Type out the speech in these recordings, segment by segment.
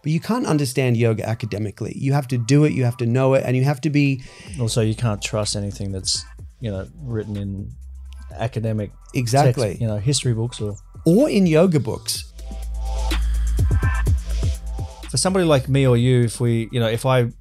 but you can't understand yoga academically. You have to do it, you have to know it, and you have to be... Also, you can't trust anything that's, written in academic Exactly. text, history books or in yoga books. For somebody like me or you, if I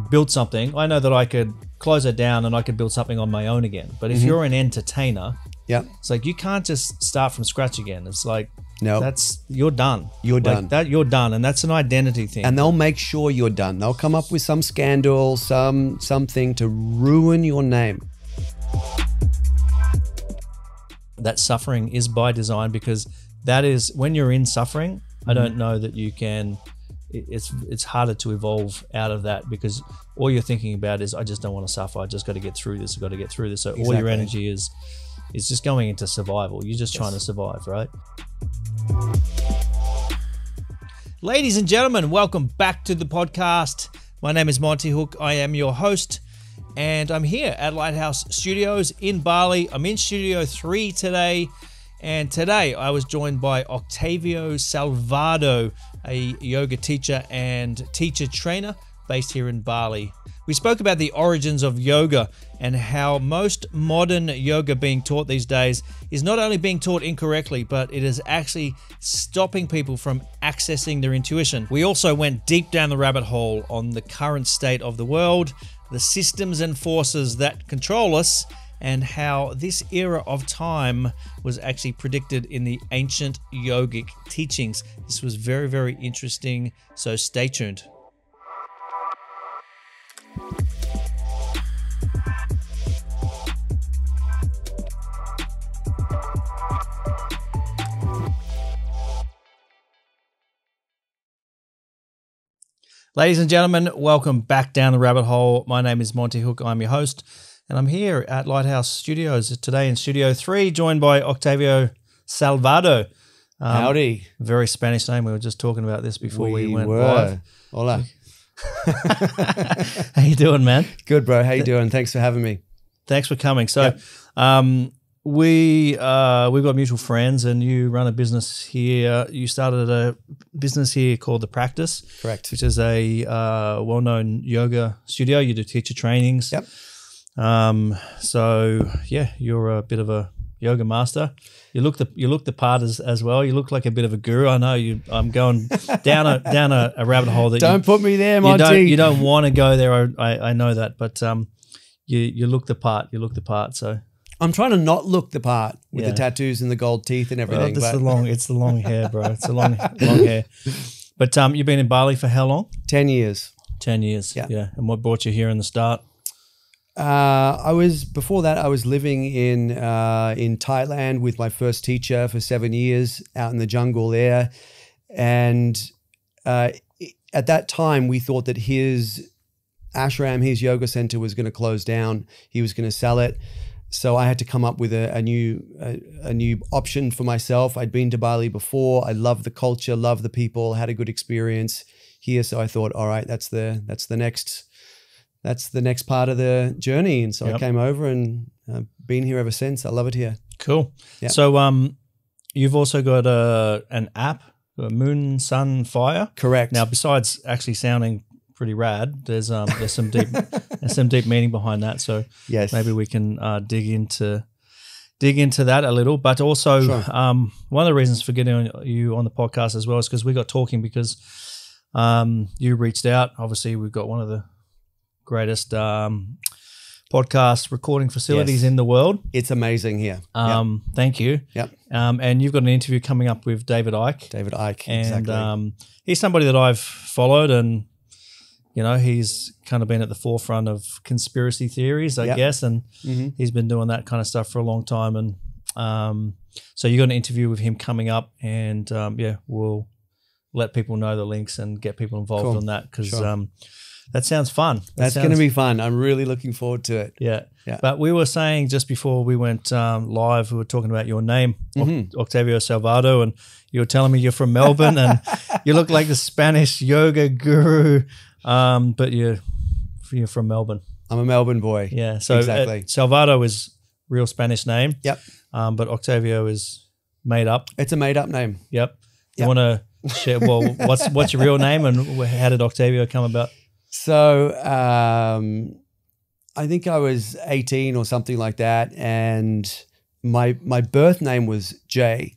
built something, I know that I could close it down and I could build something on my own again. But if you're an entertainer, it's like you can't just start from scratch again. It's like, no, you're done. You're done. You're done, and that's an identity thing. And they'll make sure you're done. They'll come up with some scandal, something to ruin your name. That suffering is by design, because that is when you're in suffering. I don't know that you can. It's harder to evolve out of that, because all you're thinking about is, I just don't want to suffer. I just got to get through this. I've got to get through this. So all your energy is just going into survival. You're just trying to survive, right? Ladies and gentlemen, welcome back to the podcast. My name is Monty Hooke. I am your host, and I'm here at Lighthouse Studios in Bali. I'm in Studio 3 today, and today I was joined by Octavio Salvado, a yoga teacher and teacher trainer based here in Bali. We spoke about the origins of yoga and how most modern yoga being taught these days is not only being taught incorrectly, but it is actually stopping people from accessing their intuition. We also went deep down the rabbit hole on the current state of the world, the systems and forces that control us, and how this era of time was actually predicted in the ancient yogic teachings. This was very, very interesting, so stay tuned. Ladies and gentlemen, welcome back down the rabbit hole. My name is Monty Hooke. I'm your host, and I'm here at Lighthouse Studios today in Studio 3, joined by Octavio Salvado. Howdy. Very Spanish name. We were just talking about this before we went were. live. Hola. How you doing, man? Good, bro. How you doing? Thanks for having me. Thanks for coming. So, we've got mutual friends, and you run a business here. You started a business here called The Practice. Correct. Which is a well-known yoga studio. You do teacher trainings. Yep. So yeah, you're a bit of a yoga master. You look the part as well. You look like a bit of a guru. I know you. I'm going down a rabbit hole that don't put me there, Monty. You don't want to go there. I know that, but you look the part. You look the part. So I'm trying to not look the part with the tattoos and the gold teeth and everything. Well, it's the long hair, bro. It's the long hair. But you've been in Bali for how long? 10 years. 10 years. Yeah. And what brought you here in the start? Before that, I was living in Thailand with my first teacher for 7 years out in the jungle there. And at that time, we thought that his ashram, his yoga center was going to close down. He was going to sell it. So I had to come up with a new option for myself. I'd been to Bali before. I loved the culture, loved the people, had a good experience here. So I thought, all right, that's the next part of the journey. And so I came over and been here ever since. I love it here. Cool. Yep. So you've also got an app, Moon, Sun, Fire. Correct. Now, besides actually sounding pretty rad, there's some deep meaning behind that. So yes, maybe we can dig into that a little. But also, one of the reasons for getting you on the podcast as well is because we got talking, because you reached out. Obviously, we've got one of the greatest podcast recording facilities in the world. It's amazing here. Thank you. Yep. And you've got an interview coming up with David Icke. David Icke, and, exactly. He's somebody that I've followed, and he's kind of been at the forefront of conspiracy theories, I guess, and he's been doing that kind of stuff for a long time. And so you got an interview with him coming up, and we'll let people know the links and get people involved on that, because that sounds fun. That's going to be fun. I'm really looking forward to it. Yeah. But we were saying just before we went live, we were talking about your name, Octavio Salvado, and you were telling me you're from Melbourne and you look like the Spanish yoga guru, but you're from Melbourne. I'm a Melbourne boy. Yeah. So exactly. Salvado is real Spanish name. Yep. But Octavio is made up. It's a made up name. Yep. You want to share. Well, what's your real name, and how did Octavio come about? So I think I was 18 or something like that, and my birth name was Jay,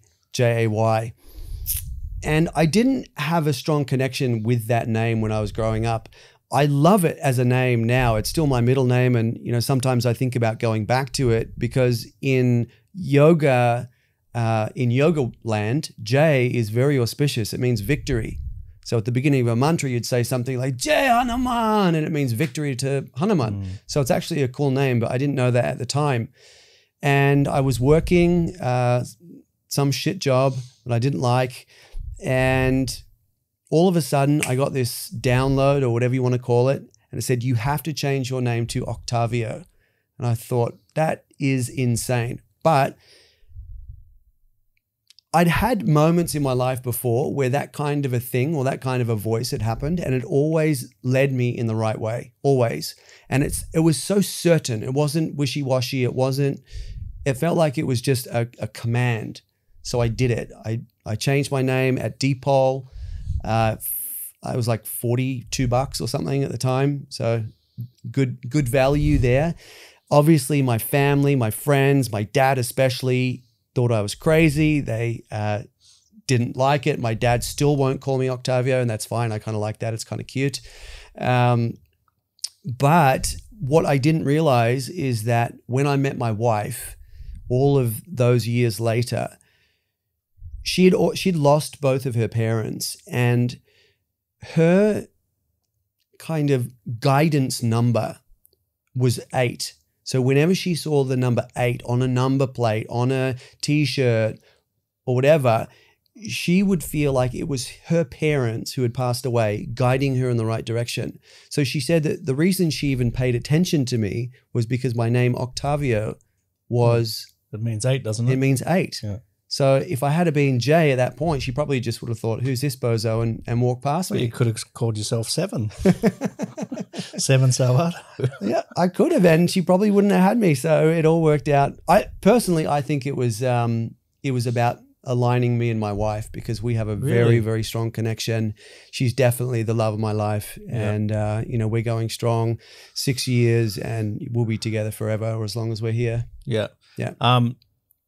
and I didn't have a strong connection with that name when I was growing up. I love it as a name now. It's still my middle name, and sometimes I think about going back to it because in yoga land, Jay is very auspicious. It means victory. So at the beginning of a mantra, you'd say something like Jai Hanuman, and it means victory to Hanuman. So it's actually a cool name, but I didn't know that at the time. And I was working some shit job that I didn't like, and all of a sudden, I got this download or whatever you want to call it, and it said, you have to change your name to Octavio. And I thought, that is insane. But I'd had moments in my life before where that kind of a thing or that kind of a voice had happened, and it always led me in the right way, always. And it was so certain. It wasn't wishy-washy. It felt like it was just a command. So I did it. I changed my name at Depol. I was like $42 or something at the time. So good value there. Obviously my family, my friends, my dad especially thought I was crazy. They didn't like it. My dad still won't call me Octavio, and that's fine. I kind of like that. It's kind of cute. But what I didn't realize is that when I met my wife, all of those years later, she'd lost both of her parents, and her kind of guidance number was 8. So whenever she saw the number 8 on a number plate, on a t-shirt or whatever, she would feel like it was her parents who had passed away guiding her in the right direction. So she said that the reason she even paid attention to me was because my name Octavio was... It means 8, doesn't it? It means 8. Yeah. So if I had been Jay at that point, she probably just would have thought, who's this bozo, and walked past me. You could have called yourself 7. 7 Salvado. Yeah, I could have, and she probably wouldn't have had me. So it all worked out. I think it was about aligning me and my wife, because we have a very, very strong connection. She's definitely the love of my life. Yeah. And, we're going strong 6 years, and we'll be together forever, or as long as we're here. Yeah. Yeah.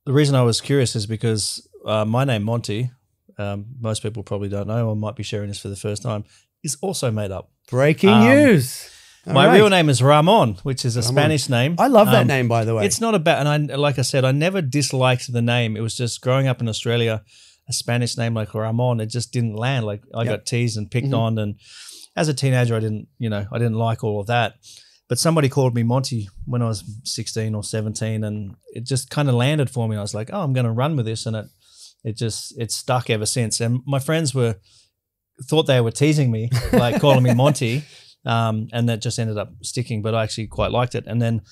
The reason I was curious is because my name, Monty, most people probably don't know, I might be sharing this for the first time, is also made up. Breaking news. My real name is Ramon, which is a Spanish name. I love that name, by the way. It's not about, and like I said, I never disliked the name. It was just growing up in Australia, a Spanish name like Ramon, it just didn't land. Like I got teased and picked on, and as a teenager, I didn't like all of that. But somebody called me Monty when I was 16 or 17, and it just kind of landed for me. I was like, oh, I'm going to run with this, and it stuck ever since. And my friends thought they were teasing me, like calling me Monty, and that just ended up sticking. But I actually quite liked it. And then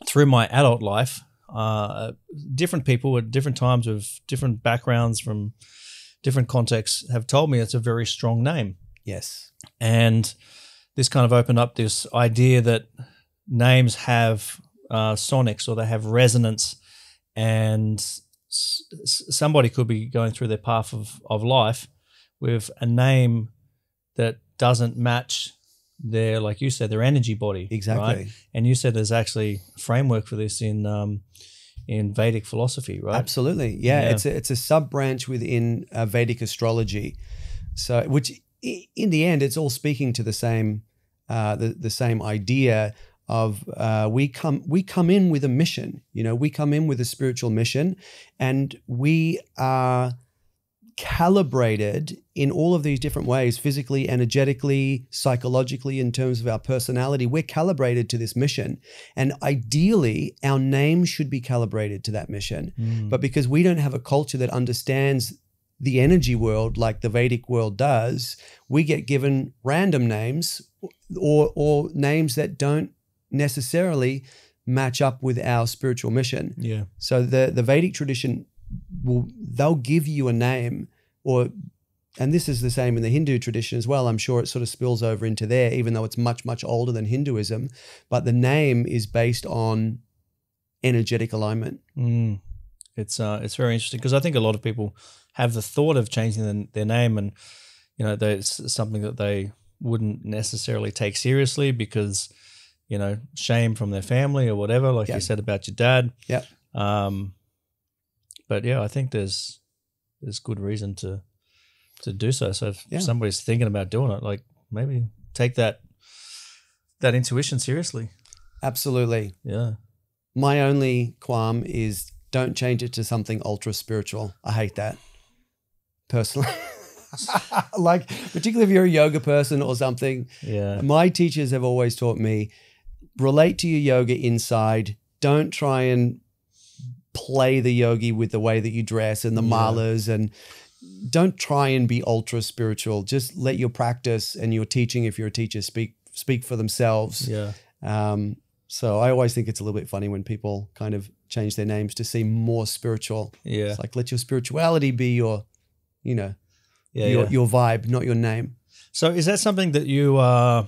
through my adult life, different people at different times with different backgrounds from different contexts have told me it's a very strong name. Yes. And this kind of opened up this idea that names have sonics, or they have resonance, and somebody could be going through their path of life with a name that doesn't match their, like you said, their energy body. Exactly. Right? And you said there's actually a framework for this in Vedic philosophy, right? Absolutely. Yeah. It's a sub-branch within Vedic astrology. So, which in the end, it's all speaking to the same idea of we come in with a mission. We come in with a spiritual mission, and we are calibrated in all of these different ways, physically, energetically, psychologically, in terms of our personality. We're calibrated to this mission, and ideally our name should be calibrated to that mission. But because we don't have a culture that understands the energy world like the Vedic world does, we get given random names or names that don't necessarily match up with our spiritual mission. Yeah. So the Vedic tradition they'll give you a name, and this is the same in the Hindu tradition as well. I'm sure it sort of spills over into there, even though it's much, much older than Hinduism. But the name is based on energetic alignment. It's very interesting, because I think a lot of people have the thought of changing their name, and it's something that they wouldn't necessarily take seriously because shame from their family or whatever, like you said about your dad. Yeah. But yeah, I think there's good reason to do so. So if somebody's thinking about doing it, like maybe take that intuition seriously. Absolutely. Yeah. My only qualm is don't change it to something ultra spiritual. I hate that personally. Like, particularly if you're a yoga person or something. Yeah. My teachers have always taught me, relate to your yoga inside. Don't try and play the yogi with the way that you dress and the malas, and don't try and be ultra spiritual. Just let your practice and your teaching, if you're a teacher, speak for themselves. Yeah. So I always think it's a little bit funny when people kind of change their names to seem more spiritual. Yeah. It's like, let your spirituality be your, your vibe, not your name. So is that something that you are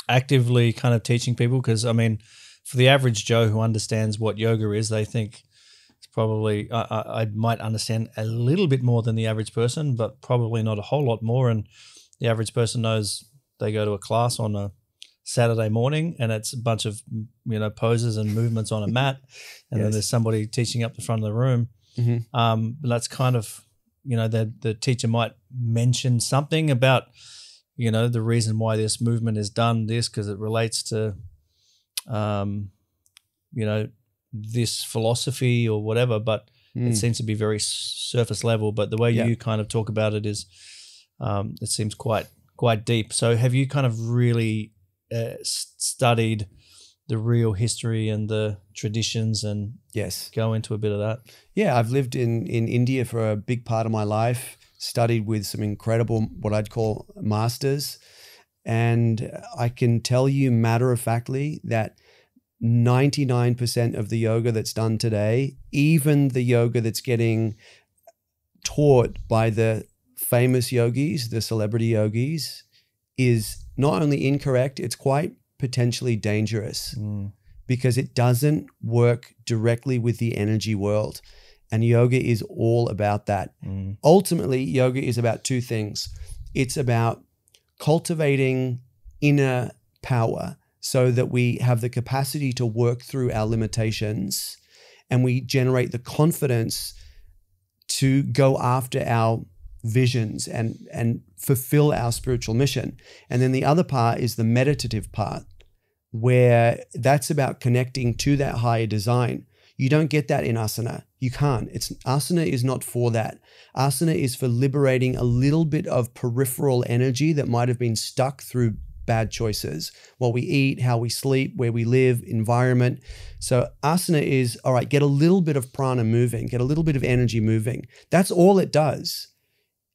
actively kind of teaching people? Because, I mean, for the average Joe who understands what yoga is, they think it's probably, I might understand a little bit more than the average person, but probably not a whole lot more. And the average person knows they go to a class on a Saturday morning and it's a bunch of, poses and movements on a mat. And then there's somebody teaching up the front of the room. Mm-hmm. That's kind of, the teacher might mention something about, the reason why this movement is done this, because it relates to, this philosophy or whatever, but it seems to be very surface level. But the way you kind of talk about it is, it seems quite deep. So have you kind of really studied the real history and the traditions and go into a bit of that? Yeah, I've lived in India for a big part of my life, studied with some incredible, what I'd call masters. And I can tell you matter-of-factly that 99% of the yoga that's done today, even the yoga that's getting taught by the famous yogis, the celebrity yogis, is not only incorrect, it's quite potentially dangerous because it doesn't work directly with the energy world. And yoga is all about that. Ultimately, yoga is about two things. It's about cultivating inner power so that we have the capacity to work through our limitations and we generate the confidence to go after our visions and fulfill our spiritual mission. And then the other part is the meditative part, where that's about connecting to that higher design. You don't get that in asana. You can't. Asana is not for that. Asana is for liberating a little bit of peripheral energy that might have been stuck through bad choices. What we eat, how we sleep, where we live, environment. So asana is, all right, get a little bit of prana moving, get a little bit of energy moving. That's all it does.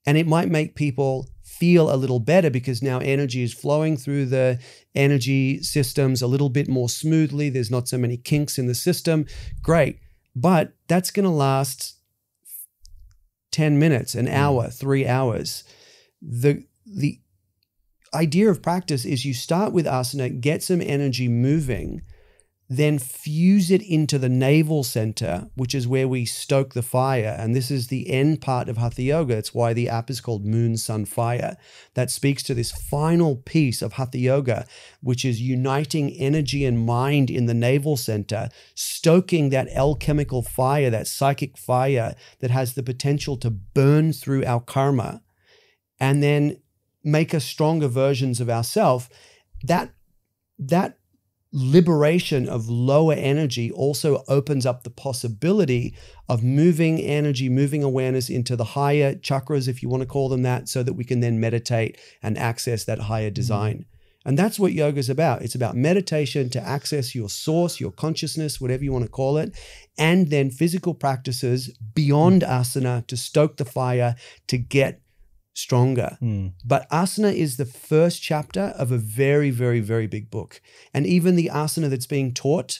And it might make people feel a little better because now energy is flowing through the energy systems a little bit more smoothly. There's not so many kinks in the system. Great. But that's going to last 10 minutes, an hour, 3 hours. The idea of practice is you start with asana, get some energy moving, then fuse it into the navel center, which is where we stoke the fire. And this is the end part of Hatha Yoga. It's why the app is called Moon, Sun, Fire. That speaks to this final piece of Hatha Yoga, which is uniting energy and mind in the navel center, stoking that alchemical fire, that psychic fire that has the potential to burn through our karma and then make us stronger versions of ourselves. That liberation of lower energy also opens up the possibility of moving energy, moving awareness into the higher chakras, if you want to call them that, so that we can then meditate and access that higher design. And that's what yoga is about. It's about meditation to access your source, your consciousness, whatever you want to call it, and then physical practices beyond asana to stoke the fire to get stronger. But asana is the first chapter of a very, very, very big book. And even the asana that's being taught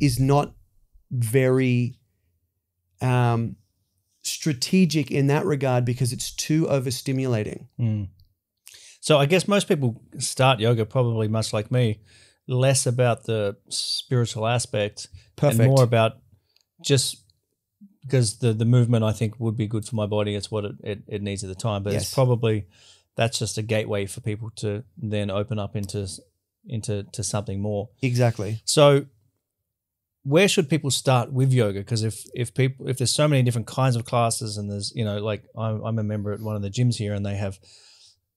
is not very strategic in that regard because it's too overstimulating. So I guess most people start yoga probably much like me, less about the spiritual aspect and more about just because the movement I think would be good for my body. It's what it needs at the time. But Yes. it's probably that's just a gateway for people to then open up into something more. Exactly. So where should people start with yoga? Because if there's so many different kinds of classes, and there's, you know, like I'm a member at one of the gyms here, and they have,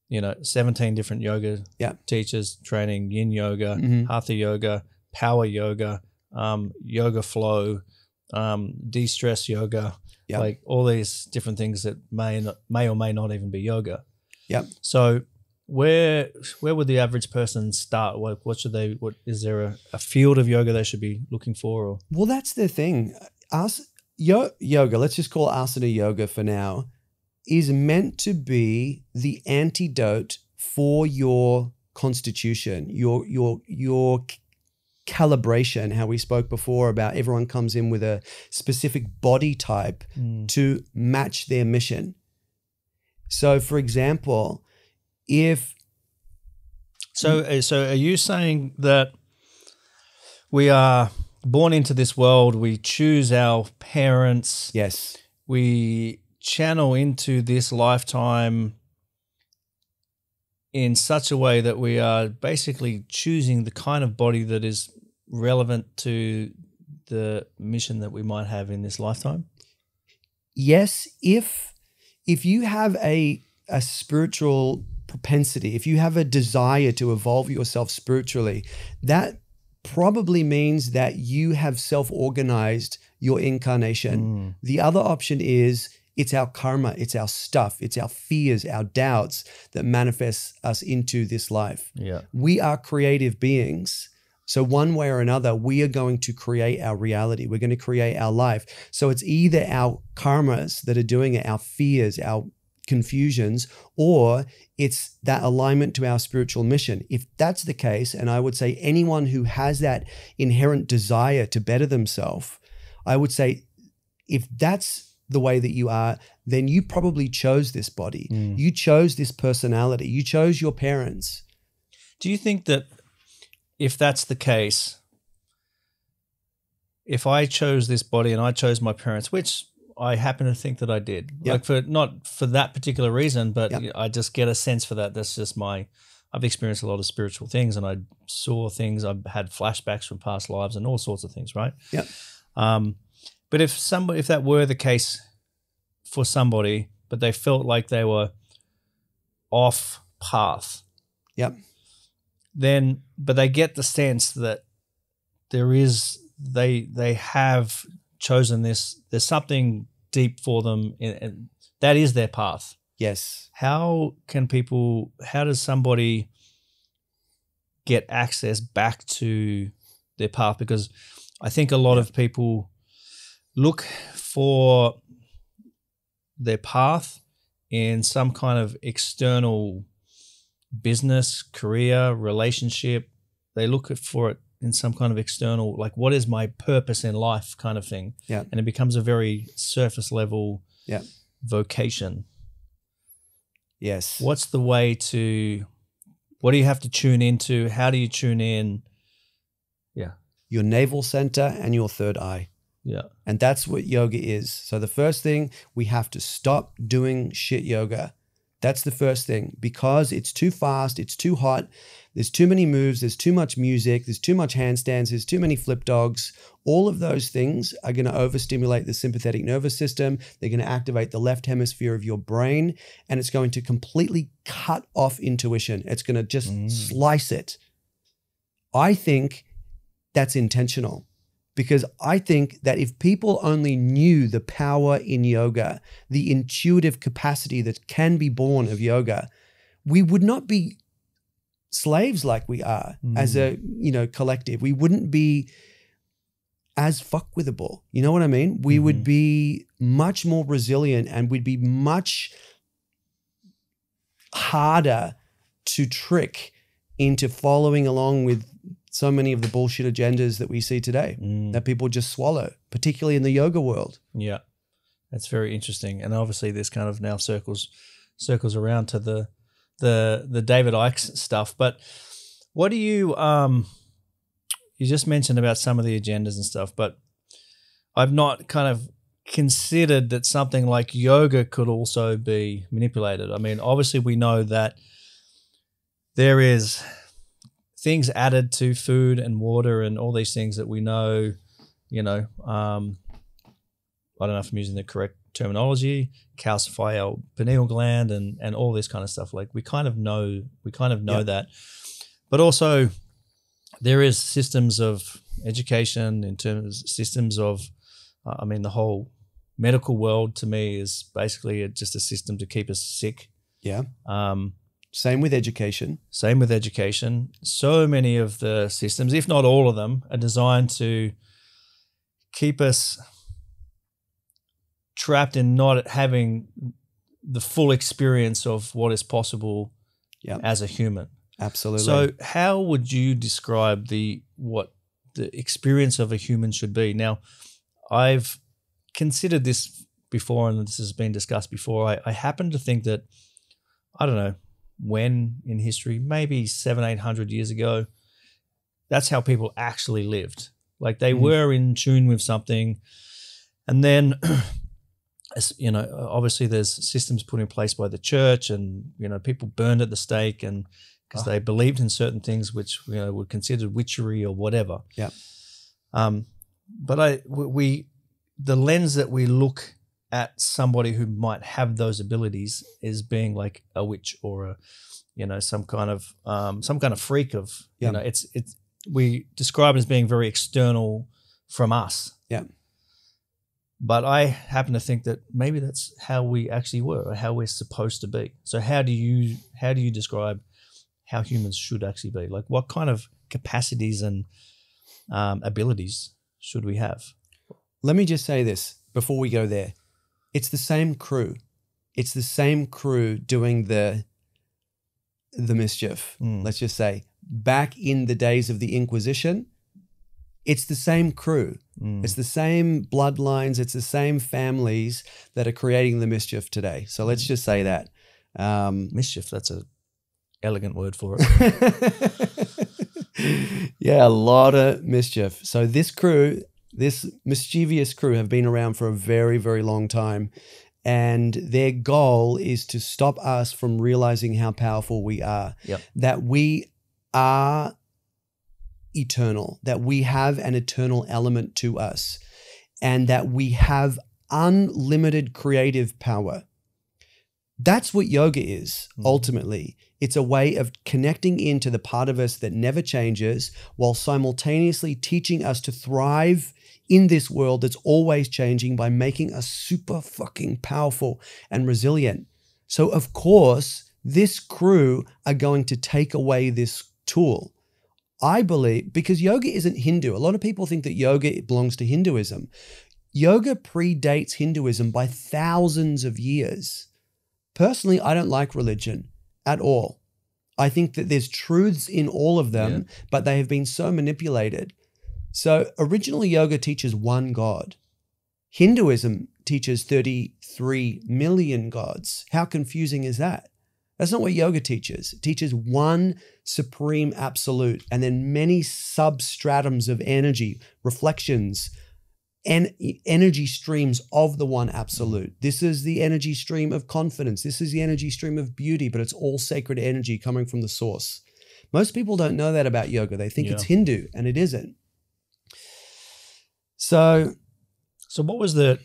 you know, 17 different yoga teachers training yin yoga, hatha yoga, power yoga, yoga flow, de-stress yoga, like all these different things that may or may not even be yoga. Yep. So where would the average person start? What should they? What is there a field of yoga they should be looking for? Or? Well, that's the thing. Yoga, let's just call asana yoga for now, is meant to be the antidote for your constitution, your calibration. How we spoke before about everyone comes in with a specific body type to match their mission. So, for example, So are you saying that we are born into this world, we choose our parents, yes, we channel into this lifetime in such a way that we are basically choosing the kind of body that is relevant to the mission that we might have in this lifetime? Yes, if you have a spiritual propensity, if you have a desire to evolve yourself spiritually, that probably means that you have self-organized your incarnation. The other option is it's our karma, it's our stuff, it's our fears, our doubts that manifests us into this life. Yeah. We are creative beings. So one way or another, we are going to create our reality. We're going to create our life. So it's either our karmas that are doing it, our fears, our confusions, or it's that alignment to our spiritual mission. If that's the case, and I would say anyone who has that inherent desire to better themselves, I would say if that's the way that you are, then you probably chose this body. You chose this personality. You chose your parents. Do you think that if that's the case, if I chose this body and I chose my parents, which I happen to think that I did, like not for that particular reason, but I just get a sense for that. That's just I've experienced a lot of spiritual things, and I saw things. I've had flashbacks from past lives and all sorts of things, right? Yeah. But if that were the case for somebody, but they felt like they were off path, but they get the sense that they have chosen this, there's something deep for them, and that is their path. Yes. How does somebody get access back to their path? Because I think a lot of people look for their path in some kind of external business, career, relationship. They look for it in some kind of external, like, what is my purpose in life kind of thing. Yeah. And it becomes a very surface level vocation. Yes. What's the way to, what do you have to tune into? How do you tune in? Yeah. Your navel center and your third eye. Yeah. And that's what yoga is. So the first thing, we have to stop doing shit yoga. That's the first thing, because it's too fast, it's too hot, there's too many moves, there's too much music, there's too much handstands, there's too many flip dogs. All of those things are going to overstimulate the sympathetic nervous system. They're going to activate the left hemisphere of your brain, and it's going to completely cut off intuition. It's going to just slice it. I think that's intentional. Because I think that if people only knew the power in yoga, the intuitive capacity that can be born of yoga, we would not be slaves like we are as a, collective. We wouldn't be as fuckwithable. You know what I mean? We would be much more resilient, and we'd be much harder to trick into following along with so many of the bullshit agendas that we see today that people just swallow, particularly in the yoga world. Yeah, that's very interesting. And obviously this kind of now circles around to the David Icke stuff. But what do you you just mentioned about some of the agendas and stuff, but I've not kind of considered that something like yoga could also be manipulated? I mean, obviously we know that there is things added to food and water and all these things that we know, I don't know if I'm using the correct terminology, calcify our pineal gland and all this kind of stuff. Like we kind of know that. But also there is systems of education in terms of systems of, the whole medical world to me is basically just a system to keep us sick. Yeah. Same with education. So many of the systems, if not all of them, are designed to keep us trapped in not having the full experience of what is possible as a human. Absolutely. So how would you describe what the experience of a human should be? Now, I've considered this before, and this has been discussed before. I happen to think that, I don't know, when in history, maybe 700-800 years ago, that's how people actually lived. Like they were in tune with something. And then, obviously there's systems put in place by the church and, people burned at the stake and because they believed in certain things which, were considered witchery or whatever. Yeah. But the lens that we look at somebody who might have those abilities is being like a witch or some kind of freak of, we describe it as being very external from us. Yeah. But I happen to think that maybe that's how we actually were or how we're supposed to be. So how do you describe how humans should actually be? Like what kind of capacities and abilities should we have? Let me just say this before we go there. It's the same crew. It's the same crew doing the mischief, let's just say. Back in the days of the Inquisition, it's the same crew. It's the same bloodlines. It's the same families that are creating the mischief today. So let's just say that. Mischief, that's an elegant word for it. Yeah, a lot of mischief. So this crew, this mischievous crew have been around for a very, very long time. And their goal is to stop us from realizing how powerful we are. Yep. That we are eternal, that we have an eternal element to us, and that we have unlimited creative power. That's what yoga is, ultimately. It's a way of connecting into the part of us that never changes while simultaneously teaching us to thrive in this world that's always changing by making us super fucking powerful and resilient. So, of course, this crew are going to take away this tool. I believe, because yoga isn't Hindu. A lot of people think that yoga belongs to Hinduism. Yoga predates Hinduism by thousands of years. Personally, I don't like religion at all. I think that there's truths in all of them, but they have been so manipulated. So originally yoga teaches one God. Hinduism teaches 33 million gods. How confusing is that? That's not what yoga teaches. It teaches one supreme absolute and then many substratums of energy, reflections, and energy streams of the one absolute. This is the energy stream of confidence. This is the energy stream of beauty, but it's all sacred energy coming from the source. Most people don't know that about yoga. They think it's Hindu, and it isn't. So what was the,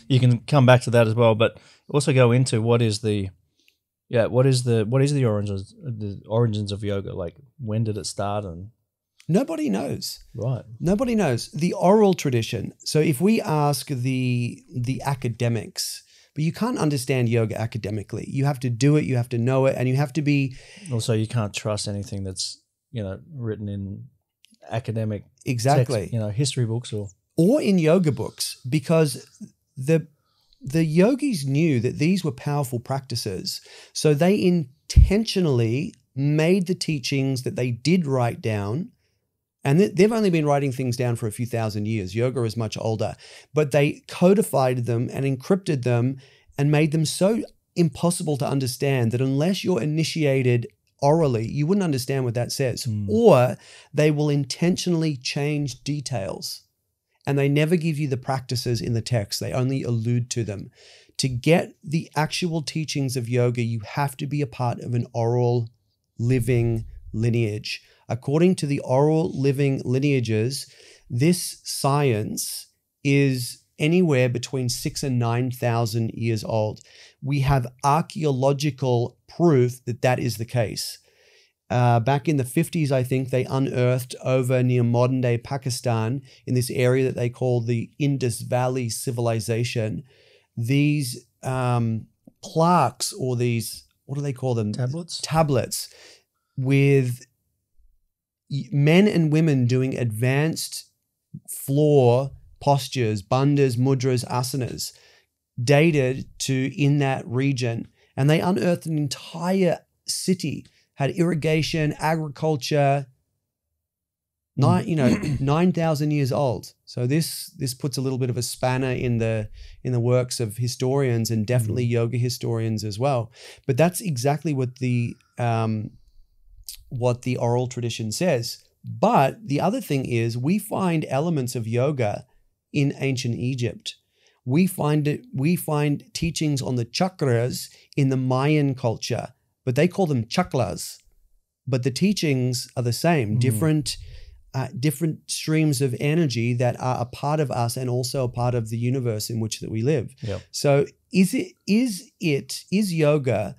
you can come back to that as well, but also go into what is the origins of yoga? Like when did it start? And nobody knows. Right. Nobody knows. The oral tradition. So if we ask the academics, but you can't understand yoga academically. You have to do it, you have to know it, and you have to be. Also, you can't trust anything that's, written in academic exactly text, history books or in yoga books, because the yogis knew that these were powerful practices. So they intentionally made the teachings that they did write down. And they've only been writing things down for a few thousand years. Yoga is much older. But they codified them and encrypted them and made them so impossible to understand that unless you're initiated orally, you wouldn't understand what that says. Or they will intentionally change details. and they never give you the practices in the text. They only allude to them. To get the actual teachings of yoga, you have to be a part of an oral living lineage. According to the oral living lineages, this science is anywhere between 6,000 and 9,000 years old. We have archaeological proof that that is the case. Back in the 50s, I think, they unearthed over near modern-day Pakistan, in this area that they call the Indus Valley Civilization, these plaques, or these, what do they call them? Tablets? Tablets with men and women doing advanced floor postures, bandhas, mudras, asanas, dated to in that region. And they unearthed an entire city, had irrigation, agriculture, 9,000 years old. So this puts a little bit of a spanner in the works of historians, and definitely yoga historians as well. But that's exactly what the oral tradition says. But the other thing is, we find elements of yoga in ancient Egypt. We find teachings on the chakras in the Mayan culture, but they call them chaklas. But the teachings are the same, different streams of energy that are a part of us and also a part of the universe in which that we live. Yep. So is yoga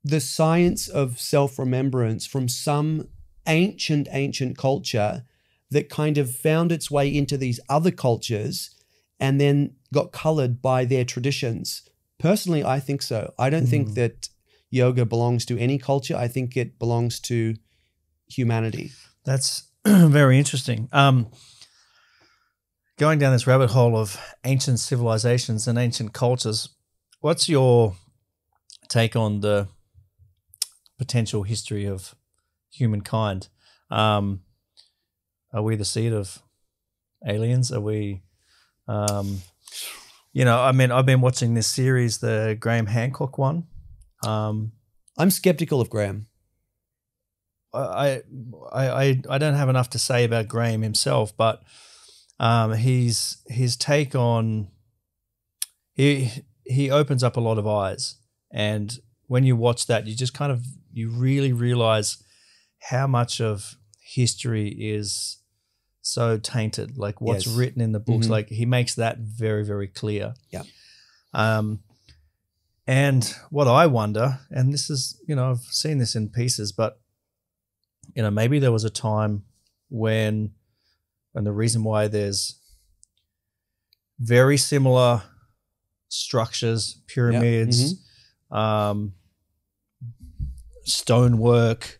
the science of self-remembrance from some ancient culture that kind of found its way into these other cultures and then got colored by their traditions? Personally, I think so. I don't think that yoga belongs to any culture. I think it belongs to humanity. That's very interesting. Going down this rabbit hole of ancient civilizations and ancient cultures, what's your take on the potential history of humankind? Are we the seed of aliens? Are we, I've been watching this series, the Graham Hancock one. I'm skeptical of Graham. I don't have enough to say about Graham himself, but his take on, he opens up a lot of eyes, and when you watch that, you really realize how much of history is so tainted, like what's written in the books. Like, he makes that very, very clear. Yeah. And what I wonder, and this is, I've seen this in pieces, but maybe there was a time when, and the reason why there's very similar structures, pyramids, stonework,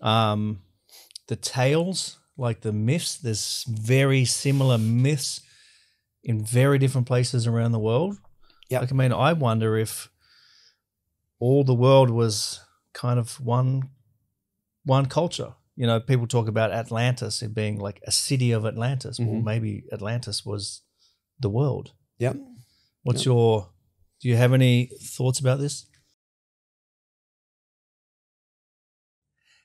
the tales, like the myths, there's very similar myths in very different places around the world. Yeah. I wonder if all the world was kind of one culture. People talk about Atlantis, it being like a city of Atlantis. Well, maybe Atlantis was the world. Yep. Do you have any thoughts about this?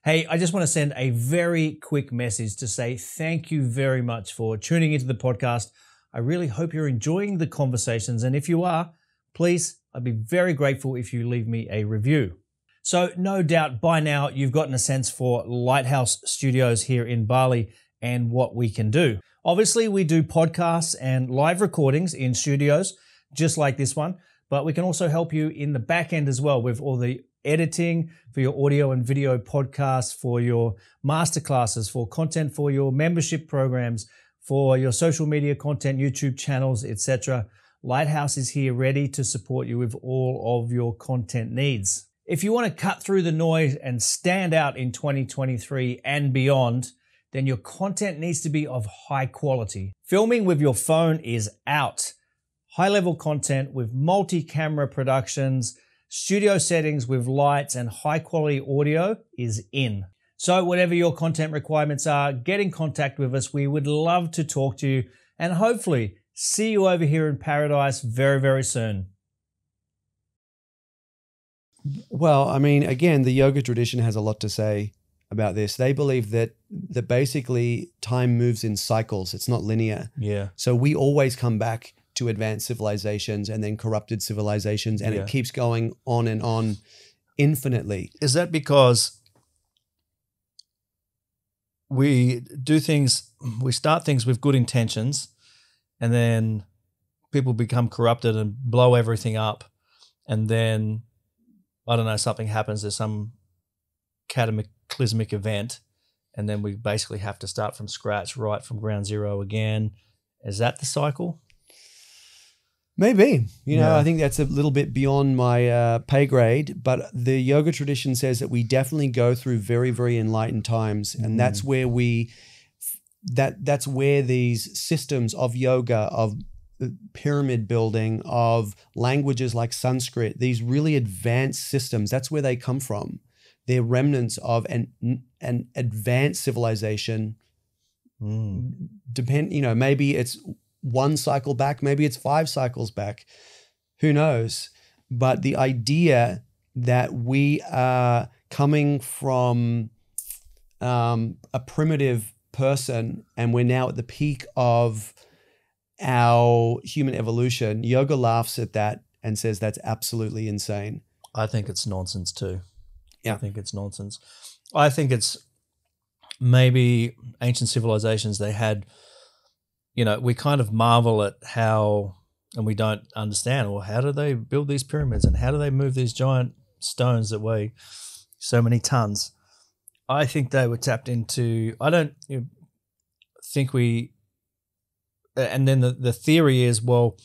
Hey, I just want to send a very quick message to say thank you very much for tuning into the podcast. I really hope you're enjoying the conversations, and if you are, please, I'd be very grateful if you leave me a review. So no doubt by now you've gotten a sense for Lighthouse Studios here in Bali and what we can do. Obviously, we do podcasts and live recordings in studios just like this one, but we can also help you in the back end as well with all the editing for your audio and video podcasts, for your masterclasses, for content for your membership programs, for your social media content, YouTube channels, etc. Lighthouse is here ready to support you with all of your content needs. If you want to cut through the noise and stand out in 2023 and beyond, then your content needs to be of high quality. Filming with your phone is out. High-level content with multi-camera productions, studio settings with lights and high-quality audio is in. So whatever your content requirements are, get in contact with us. We would love to talk to you and hopefully see you over here in paradise very, very soon. Well, again, the yoga tradition has a lot to say about this. They believe that basically time moves in cycles. It's not linear. Yeah. So we always come back to advanced civilizations and then corrupted civilizations, and it keeps going on and on infinitely. Is that because we start things with good intentions, and then people become corrupted and blow everything up, and then, I don't know, something happens, there's some cataclysmic event, and then we basically have to start from scratch, right from ground zero again? Is that the cycle? Maybe. I think that's a little bit beyond my pay grade, but the yoga tradition says that we definitely go through very, very enlightened times, and that's where that's where these systems of yoga, of pyramid building, of languages like Sanskrit, these really advanced systems, that's where they come from. They're remnants of an advanced civilization. Maybe it's one cycle back, maybe it's 5 cycles back, who knows? But the idea that we are coming from a primitive person and we're now at the peak of our human evolution, yoga laughs at that and says that's absolutely insane. I think it's nonsense too. Yeah. I think it's nonsense. I think it's maybe ancient civilizations, they had, we kind of marvel at how, and we don't understand, well, how do they build these pyramids and how do they move these giant stones that weigh so many tons? I think they were tapped into, I don't think and then the theory is, well,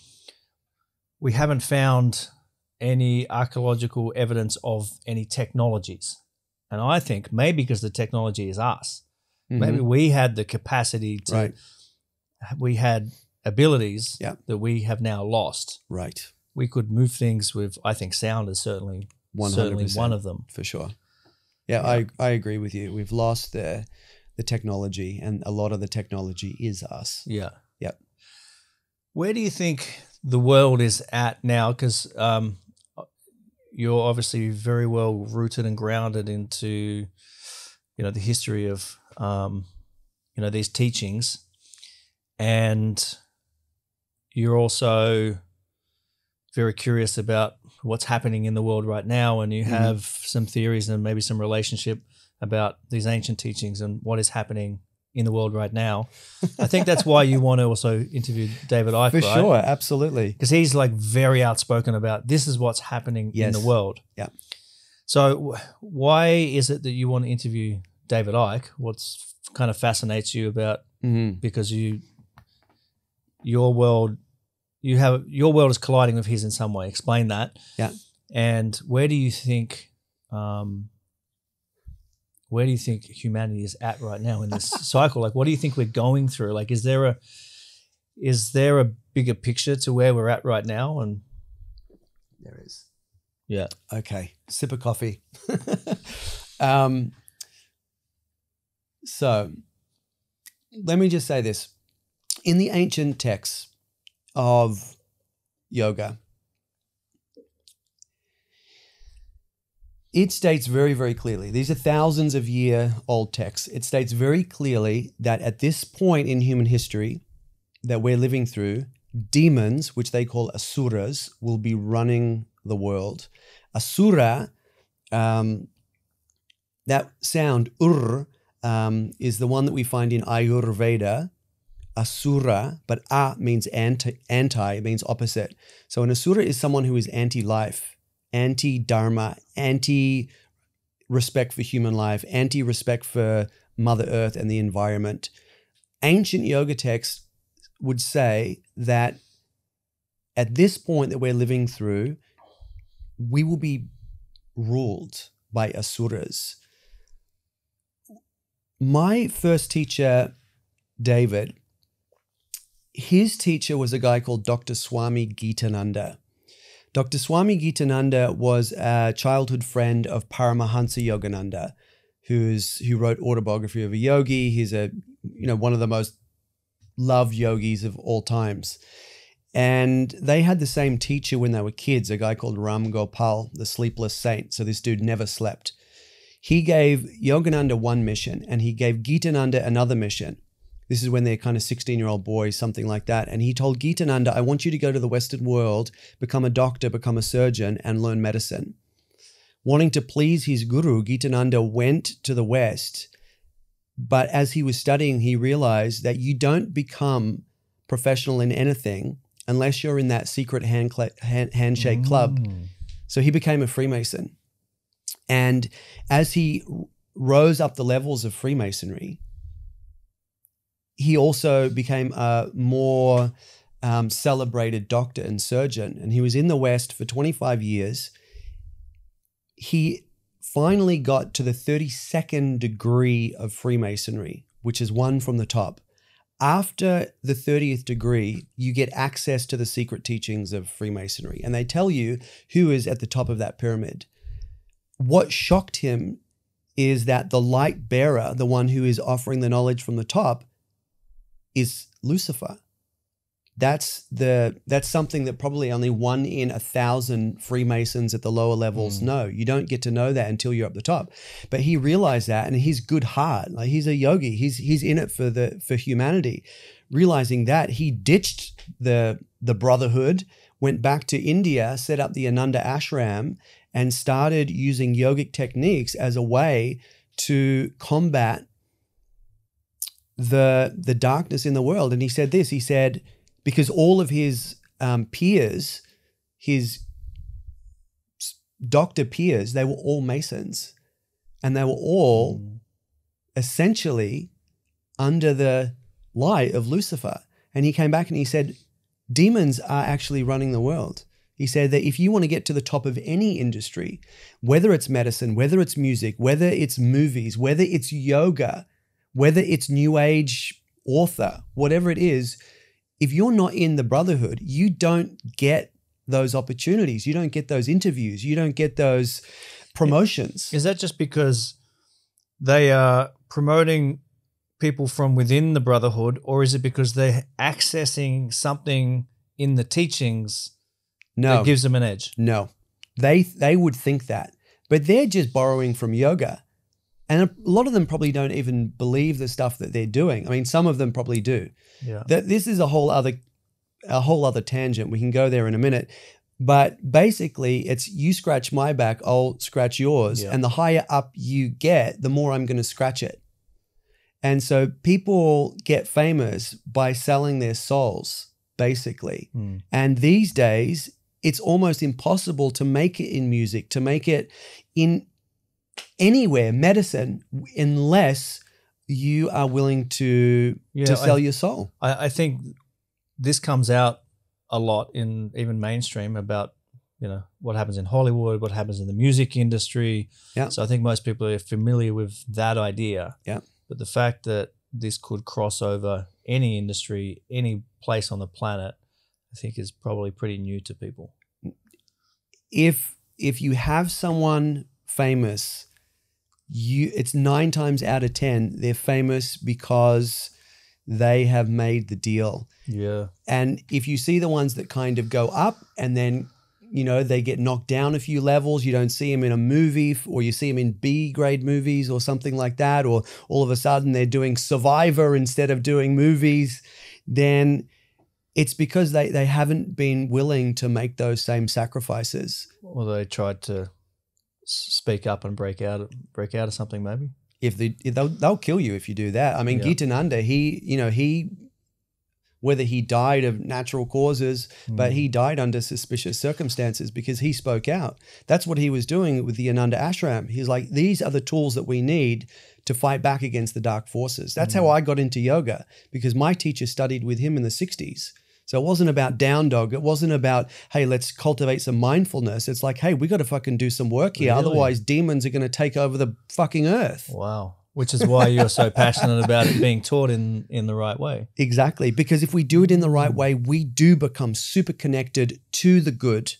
we haven't found any archaeological evidence of any technologies. And I think maybe because the technology is us. Maybe we had the capacity to, we had abilities that we have now lost. Right. We could move things with, I think sound is certainly 100%. One of them. For sure. Yeah. I agree with you. We've lost the technology, and a lot of the technology is us. Yeah. Yep. Where do you think the world is at now? Because you're obviously very well rooted and grounded into, the history of, these teachings, and you're also very curious about what's happening in the world right now, and you have some theories and maybe some relationship about these ancient teachings and what is happening in the world right now. I think that's why you want to also interview David Icke, For sure, absolutely. Because he's like very outspoken about this is what's happening in the world. Yeah. So why is it that you want to interview David Icke? What's kind of fascinates you about, because your world is colliding with his in some way. Explain that. Yeah. And where do you think humanity is at right now in this cycle? Like, what do you think we're going through? Like, is there a bigger picture to where we're at right now? And there is. Yeah. Okay. Sip of coffee. So let me just say this. In the ancient texts of yoga, it states very, very clearly, these are thousands of year old texts. It states very clearly that at this point in human history that we're living through, demons, which they call Asuras, will be running the world. Asura, that sound is the one that we find in Ayurveda, Asura, but A means anti, it means opposite. So an Asura is someone who is anti-life, anti-dharma, anti-respect for human life, anti-respect for Mother Earth and the environment. Ancient yoga texts would say that at this point that we're living through, we will be ruled by Asuras. My first teacher, David, his teacher was a guy called Dr. Swami Gitananda. Dr. Swami Gitananda was a childhood friend of Paramahansa Yogananda, who wrote Autobiography of a Yogi. He's one of the most loved yogis of all times. And they had the same teacher when they were kids, a guy called Ram Gopal, the sleepless saint. So this dude never slept. He gave Yogananda one mission and he gave Gitananda another mission. This is when they're kind of 16-year-old boys, something like that. And he told Gitananda, I want you to go to the Western world, become a doctor, become a surgeon, and learn medicine. Wanting to please his guru, Gitananda went to the West. But as he was studying, he realized that you don't become professional in anything unless you're in that secret handshake club. So he became a Freemason. And as he rose up the levels of Freemasonry, he also became a more celebrated doctor and surgeon. And he was in the West for 25 years. He finally got to the 32nd degree of Freemasonry, which is one from the top. After the 30th degree, you get access to the secret teachings of Freemasonry. And they tell you who is at the top of that pyramid. What shocked him is that the light bearer, the one who is offering the knowledge from the top, is Lucifer. That's something that probably only 1 in 1,000 Freemasons at the lower levels know. You don't get to know that until you're up the top. But he realized that, and his good heart, like he's a yogi, he's in it for humanity. Realizing that, he ditched the brotherhood, went back to India, set up the Ananda Ashram, and started using yogic techniques as a way to combat the darkness in the world. And he said this, he said, because all of his peers, his doctor peers, they were all Masons, and they were all essentially under the light of Lucifer. And he came back and he said, demons are actually running the world. He said that if you want to get to the top of any industry, whether it's medicine, whether it's music, whether it's movies, whether it's yoga, whether it's new age author, whatever it is, if you're not in the brotherhood, you don't get those opportunities. You don't get those interviews. You don't get those promotions. Is that just because they are promoting people from within the brotherhood, or is it because they're accessing something in the teachings that gives them an edge? No, they would think that, but they're just borrowing from yoga. And a lot of them probably don't even believe the stuff that they're doing. I mean, some of them probably do. Yeah. This is a whole other tangent. We can go there in a minute. But basically, it's you scratch my back, I'll scratch yours. Yeah. And the higher up you get, the more I'm going to scratch it. And so people get famous by selling their souls, basically. And these days, it's almost impossible to make it in music, to make it in anywhere, medicine, unless you are willing to sell your soul. I think this comes out a lot in even mainstream about, what happens in Hollywood, what happens in the music industry. Yeah. So I think most people are familiar with that idea. Yeah. But the fact that this could cross over any industry, any place on the planet, I think is probably pretty new to people. If you have someone famous, it's 9 times out of 10 they're famous because they have made the deal. Yeah. And if you see the ones that kind of go up and then they get knocked down a few levels, you don't see them in a movie, or you see them in B grade movies or something like that, or all of a sudden they're doing Survivor instead of doing movies, then it's because they haven't been willing to make those same sacrifices. Or they tried to speak up and break out of something, maybe. If they'll kill you if you do that. I mean, Gitananda, he whether he died of natural causes, but he died under suspicious circumstances because he spoke out. That's what he was doing with the Ananda Ashram. He's like, these are the tools that we need to fight back against the dark forces. That's how I got into yoga, because my teacher studied with him in the 60s. So it wasn't about down dog. It wasn't about, hey, let's cultivate some mindfulness. It's like, hey, we got to fucking do some work here. Really? Otherwise, demons are going to take over the fucking earth. Wow. Which is why you're so passionate about it being taught in the right way. Exactly. Because if we do it in the right way, we do become super connected to the good,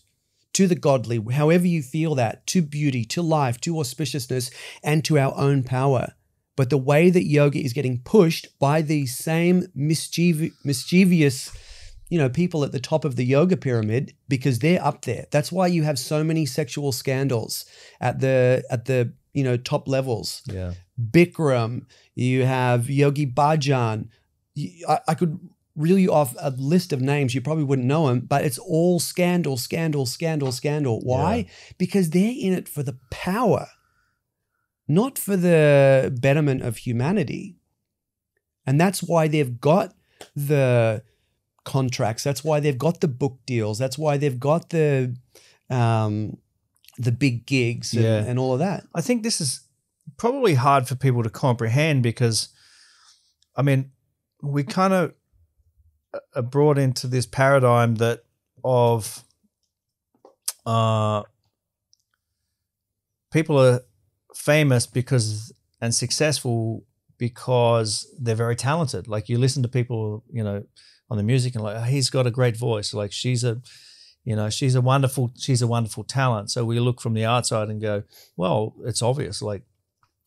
to the godly, however you feel that, to beauty, to life, to auspiciousness, and to our own power. But the way that yoga is getting pushed by these same mischievous people at the top of the yoga pyramid, because they're up there. That's why you have so many sexual scandals at the top levels. Yeah. Bikram, you have Yogi Bhajan. I could reel you off a list of names. You probably wouldn't know them, but it's all scandal, scandal, scandal, scandal. Why? Yeah. Because they're in it for the power, not for the betterment of humanity. And that's why they've got the contracts. That's why they've got the book deals. That's why they've got the big gigs and all of that. I think this is probably hard for people to comprehend because, I mean, we kind of are brought into this paradigm that of people are famous because and successful because they're very talented. Like you listen to people, on the music and like, oh, he's got a great voice. Like she's a wonderful talent. So we look from the outside and go, well, it's obvious. Like,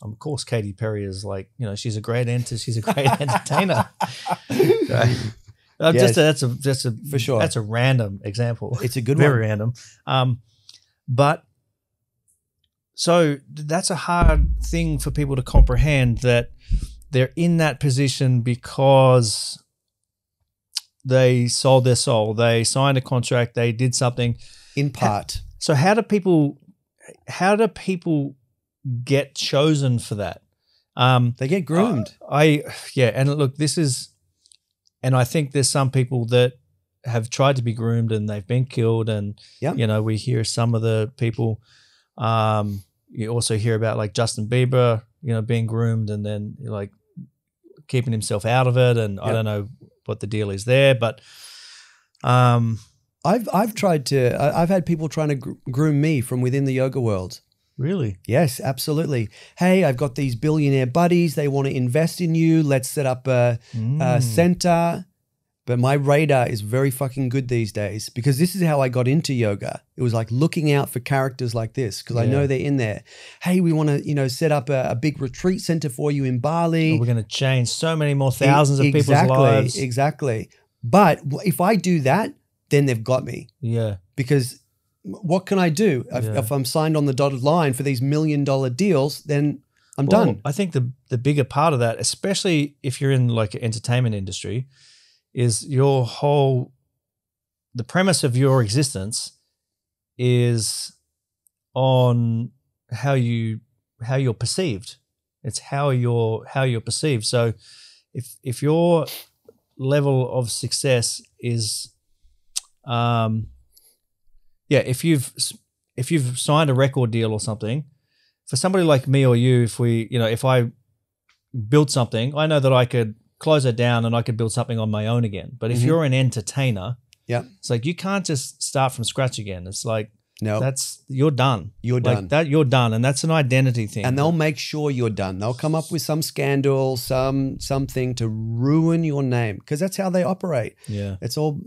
of course, Katy Perry is like, she's a great entertainer. Right? Yes. That's a for sure. That's a random example. It's a good Very one. random. But so that's a hard thing for people to comprehend that they're in that position because they sold their soul. They signed a contract. They did something. In part. So how do people get chosen for that? They get groomed. And look, and I think there's some people that have tried to be groomed and they've been killed. And, we hear some of the people, you also hear about like Justin Bieber, being groomed and then like keeping himself out of it. And I don't know what the deal is there, but I've had people trying to groom me from within the yoga world. Really? Yes, absolutely. Hey, I've got these billionaire buddies. They want to invest in you. Let's set up a center. But my radar is very fucking good these days because this is how I got into yoga. It was like looking out for characters like this because I know they're in there. Hey, we want to, set up a big retreat center for you in Bali. We're going to change so many more thousands of people's lives. Exactly. But if I do that, then they've got me. Yeah. Because what can I do? If I'm signed on the dotted line for these $1 million deals, then I'm done. I think the bigger part of that, especially if you're in like an entertainment industry, is the premise of your existence is on how you're perceived. It's how you're perceived. So if your level of success is if you've signed a record deal or something, for somebody like me or you, if I built something, I know that I could close it down and I could build something on my own again. But if you're an entertainer, it's like you can't just start from scratch again. It's like, no, you're done. You're done. You're done. And that's an identity thing. And they'll make sure you're done. They'll come up with some scandal, something to ruin your name because that's how they operate. Yeah. It's all,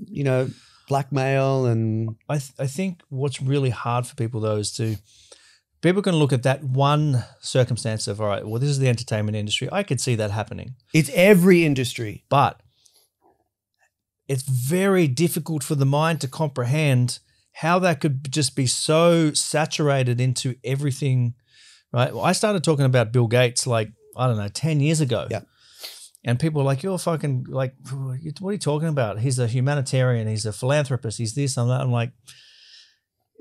blackmail and I think what's really hard for people though is people can look at that one circumstance of, all right, well, this is the entertainment industry. I could see that happening. It's every industry. But it's very difficult for the mind to comprehend how that could just be so saturated into everything, right? Well, I started talking about Bill Gates 10 years ago. Yeah. And people are like, you're fucking like, what are you talking about? He's a humanitarian. He's a philanthropist. He's this and that. I'm like,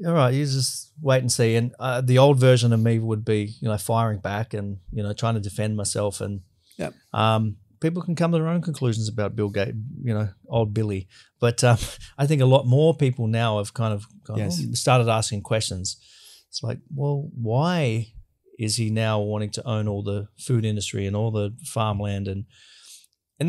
all right, you just wait and see. And the old version of me would be, firing back and, trying to defend myself. And people can come to their own conclusions about Bill Gates, old Billy. But I think a lot more people now have kind of started asking questions. It's like, well, why is he now wanting to own all the food industry and all the farmland? And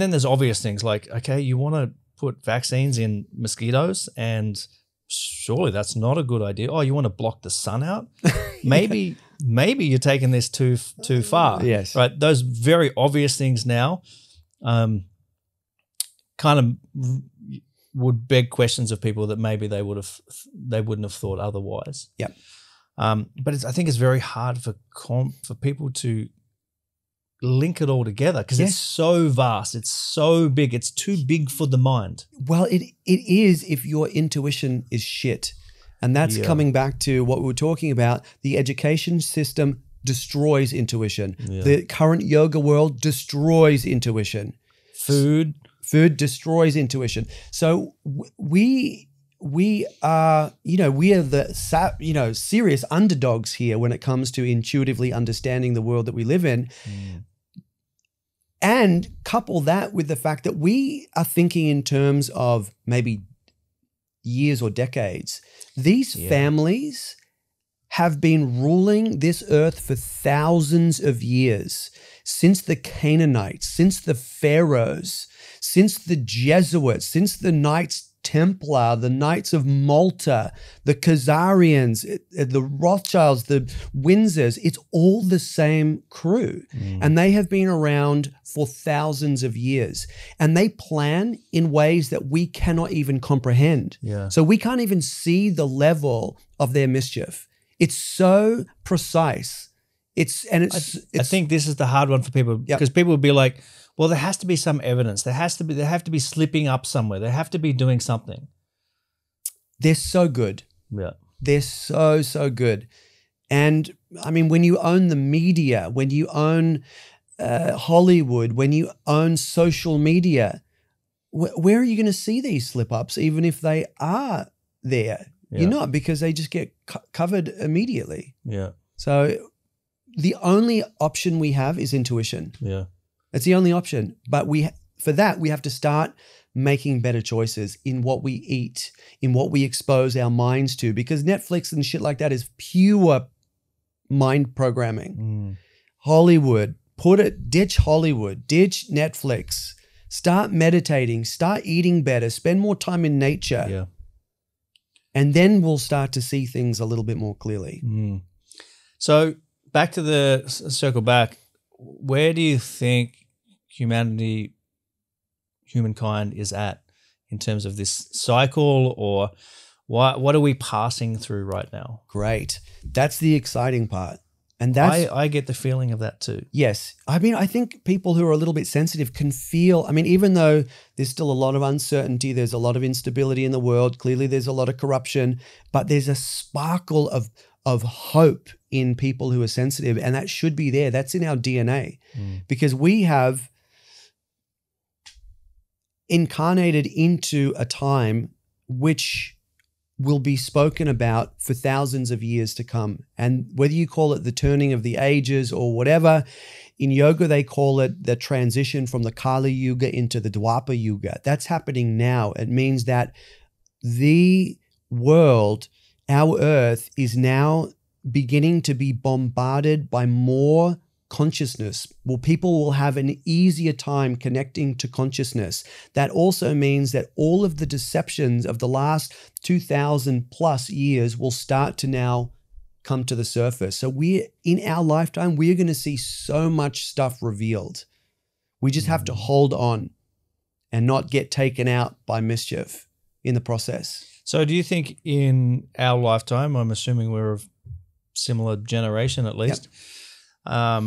then there's obvious things like, okay, you want to put vaccines in mosquitoes and surely that's not a good idea. Oh, you want to block the sun out? Maybe you're taking this too far. Yes. Right. Those very obvious things now kind of would beg questions of people that maybe they wouldn't have thought otherwise. Yeah. But I think it's very hard for people to link it all together because it's so vast, it's so big, it's too big for the mind. Well, it is if your intuition is shit. And that's coming back to what we were talking about. The education system destroys intuition. The current yoga world destroys intuition. Food destroys intuition. So we are, we are the, serious underdogs here when it comes to intuitively understanding the world that we live in. And couple that with the fact that we are thinking in terms of maybe years or decades. These families have been ruling this earth for thousands of years, since the Canaanites, since the Pharaohs, since the Jesuits, since the Knights Templar, the Knights of Malta, the Khazarians, the Rothschilds, the Windsors. It's all the same crew. And they have been around for thousands of years. And they plan in ways that we cannot even comprehend. So we can't even see the level of their mischief. It's so precise. I think this is the hard one for people, because people would be like, well, there has to be some evidence. They have to be slipping up somewhere. They have to be doing something. They're so good. Yeah. They're so good. And I mean, when you own the media, when you own Hollywood, when you own social media, where are you going to see these slip-ups, even if they are there? You're not, because they just get covered immediately. So the only option we have is intuition. It's the only option. But for that, we have to start making better choices in what we eat, in what we expose our minds to, because Netflix and shit like that is pure mind programming. Hollywood, ditch Hollywood, ditch Netflix, start meditating, start eating better, spend more time in nature. And then we'll start to see things a little bit more clearly. So back to circle back, where do you think humankind is at in terms of this cycle, or what are we passing through right now? Great. That's the exciting part. And that's I get the feeling of that too. Yes. I mean, I think people who are a little bit sensitive can feel, I mean, even though there's still a lot of uncertainty, there's a lot of instability in the world, clearly there's a lot of corruption, but there's a sparkle of hope in people who are sensitive, and that should be there. That's in our DNA, because we have incarnated into a time which will be spoken about for thousands of years to come. And whether you call it the turning of the ages or whatever, in yoga they call it the transition from the Kali Yuga into the Dwapara Yuga. That's happening now. It means that the world, our earth, is now beginning to be bombarded by more consciousness. Well, people will have an easier time connecting to consciousness. That also means that all of the deceptions of the last 2,000 plus years will start to now come to the surface. So in our lifetime, we're going to see so much stuff revealed. We just have to hold on and not get taken out by mischief in the process. So do you think in our lifetime, I'm assuming we're of similar generation at least, what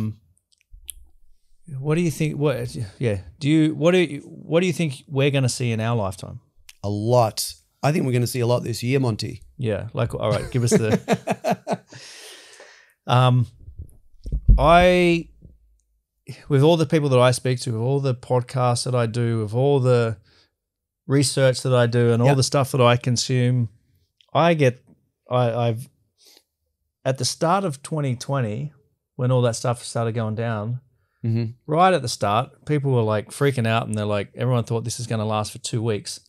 do you think? What do you think we're going to see in our lifetime? A lot. I think we're going to see a lot this year, Monty. Yeah. Like, all right, give us the. With all the people that I speak to, with all the podcasts that I do, with all the research that I do, and all the stuff that I consume, I've at the start of 2020, when all that stuff started going down, right at the start, people were like freaking out, and they're like, everyone thought this is going to last for 2 weeks.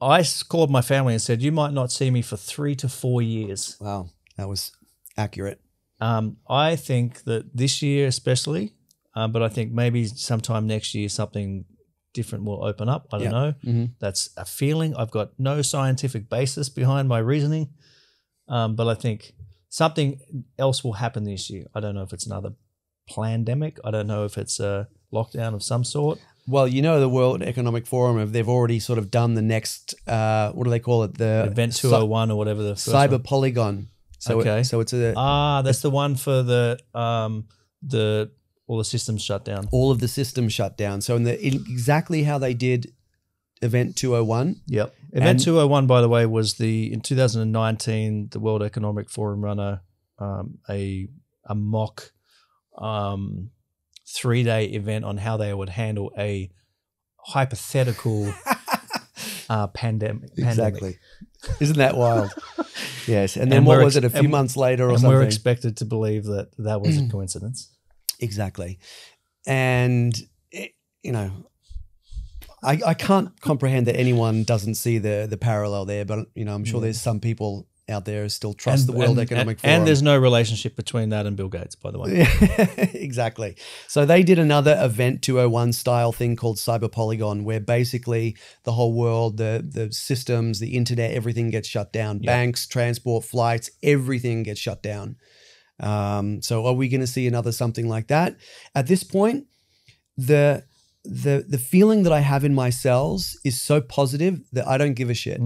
I called my family and said, you might not see me for 3 to 4 years. Wow, that was accurate. I think that this year especially, but I think maybe sometime next year something different will open up. I don't know. That's a feeling. I've got no scientific basis behind my reasoning, but I think something else will happen this year. I don't know if it's another plandemic. I don't know if it's a lockdown of some sort. Well, you know, the World Economic Forum, they've already sort of done the next, what do they call it? The Event 201 or whatever. The Cyberpolygon. So so it's a that's the one for the all the systems shut down. All of the systems shut down. So in exactly how they did Event 201. Event 201, by the way, was in 2019 the World Economic Forum runner a mock 3-day event on how they would handle a hypothetical pandemic. Exactly. Isn't that wild? Yes. And then what was it, a few months later or something? And we're expected to believe that that was a coincidence. Exactly. And, I can't comprehend that anyone doesn't see the parallel there, but, I'm sure there's some people out there who still trust the World Economic Forum. And there's no relationship between that and Bill Gates, by the way. Yeah, exactly. So they did another Event 201 style thing called Cyberpolygon, where basically the whole world, the systems, the internet, everything gets shut down. Yeah. Banks, transport, flights, everything gets shut down. So are we going to see another something like that? At this point, the feeling that I have in my cells is so positive that I don't give a shit.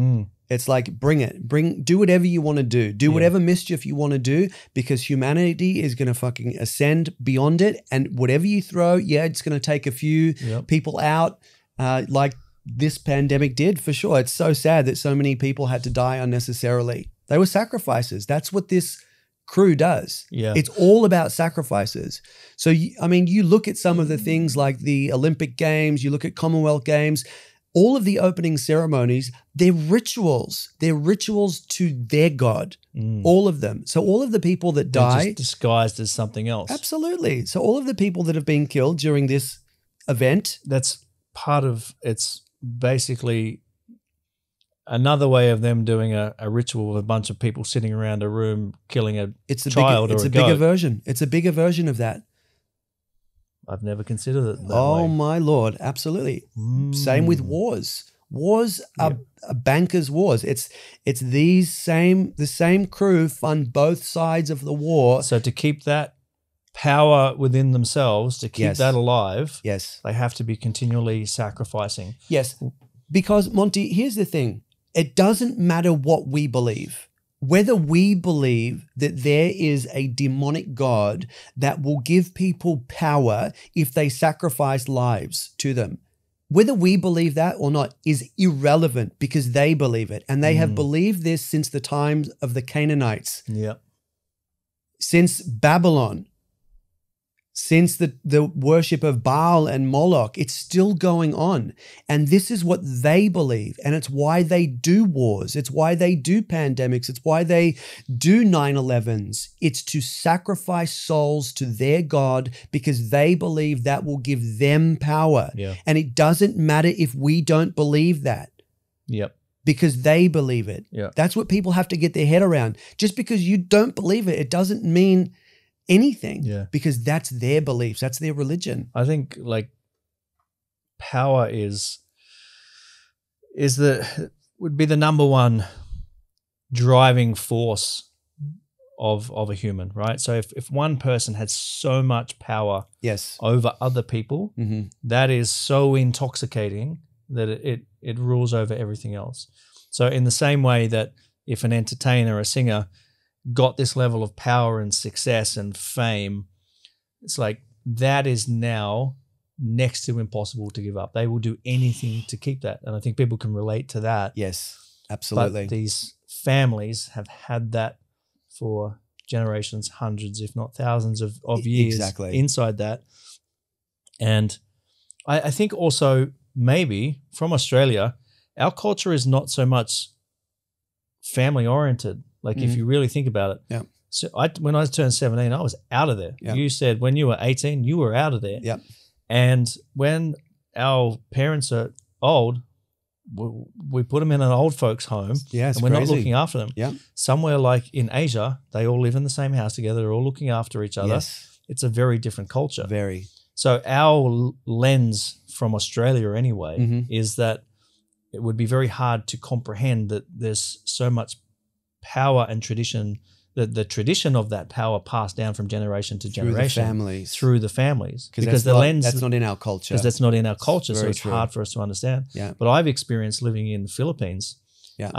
It's like, bring it. Do whatever you want to do. Do whatever mischief you want to do, because humanity is going to fucking ascend beyond it. And whatever you throw, it's going to take a few people out, like this pandemic did, for sure. It's so sad that so many people had to die unnecessarily. They were sacrifices. That's what this crew does. Yeah. It's all about sacrifices. So, you look at some of the things like the Olympic Games, you look at Commonwealth Games, all of the opening ceremonies, they're rituals. They're rituals to their God, all of them. So all of the people that die— just disguised as something else. Absolutely. So all of the people that have been killed during this event— that's part of— it's basically another way of them doing a ritual with a bunch of people sitting around a room killing a child or a goat. It's a bigger version. It's a bigger version of that. I've never considered it that way. Oh, my Lord. Absolutely. Same with wars. Wars are bankers' wars. It's the same crew fund both sides of the war. So to keep that power within themselves, to keep that alive, they have to be continually sacrificing. Yes. Because, Monty, here's the thing. It doesn't matter what we believe. Whether we believe that there is a demonic God that will give people power if they sacrifice lives to them, whether we believe that or not is irrelevant, because they believe it. And they have believed this since the times of the Canaanites, since Babylon, since the worship of Baal and Moloch. It's still going on. And this is what they believe. And it's why they do wars. It's why they do pandemics. It's why they do 9/11s. It's to sacrifice souls to their God, because they believe that will give them power. Yeah. And it doesn't matter if we don't believe that. Yep. Because they believe it. Yeah. That's what people have to get their head around. Just because you don't believe it, it doesn't mean anything, because that's their beliefs, that's their religion. I think like power would be the number one driving force of a human, right? So if one person has so much power over other people, that is so intoxicating that it rules over everything else. So in the same way that if an entertainer, a singer, got this level of power and success and fame, it's like that is now next to impossible to give up. They will do anything to keep that. And I think people can relate to that. Yes, absolutely. But these families have had that for generations, hundreds, if not thousands of years inside that. And I think also maybe from Australia, our culture is not so much family oriented. Like if you really think about it. Yeah. So when I turned 17, I was out of there. Yep. You said when you were 18, you were out of there. Yep. And when our parents are old, we put them in an old folks home. Yeah, and we're not looking after them. Yep. Somewhere like in Asia, they all live in the same house together. They're all looking after each other. Yes. It's a very different culture. Very. So our lens from Australia anyway is that it would be very hard to comprehend that there's so much power and tradition, the tradition of that power passed down from generation to generation through the families, because that's not in our culture. Because that's not in our culture, so it's hard for us to understand. Yeah. But I've experienced living in the Philippines. Yeah.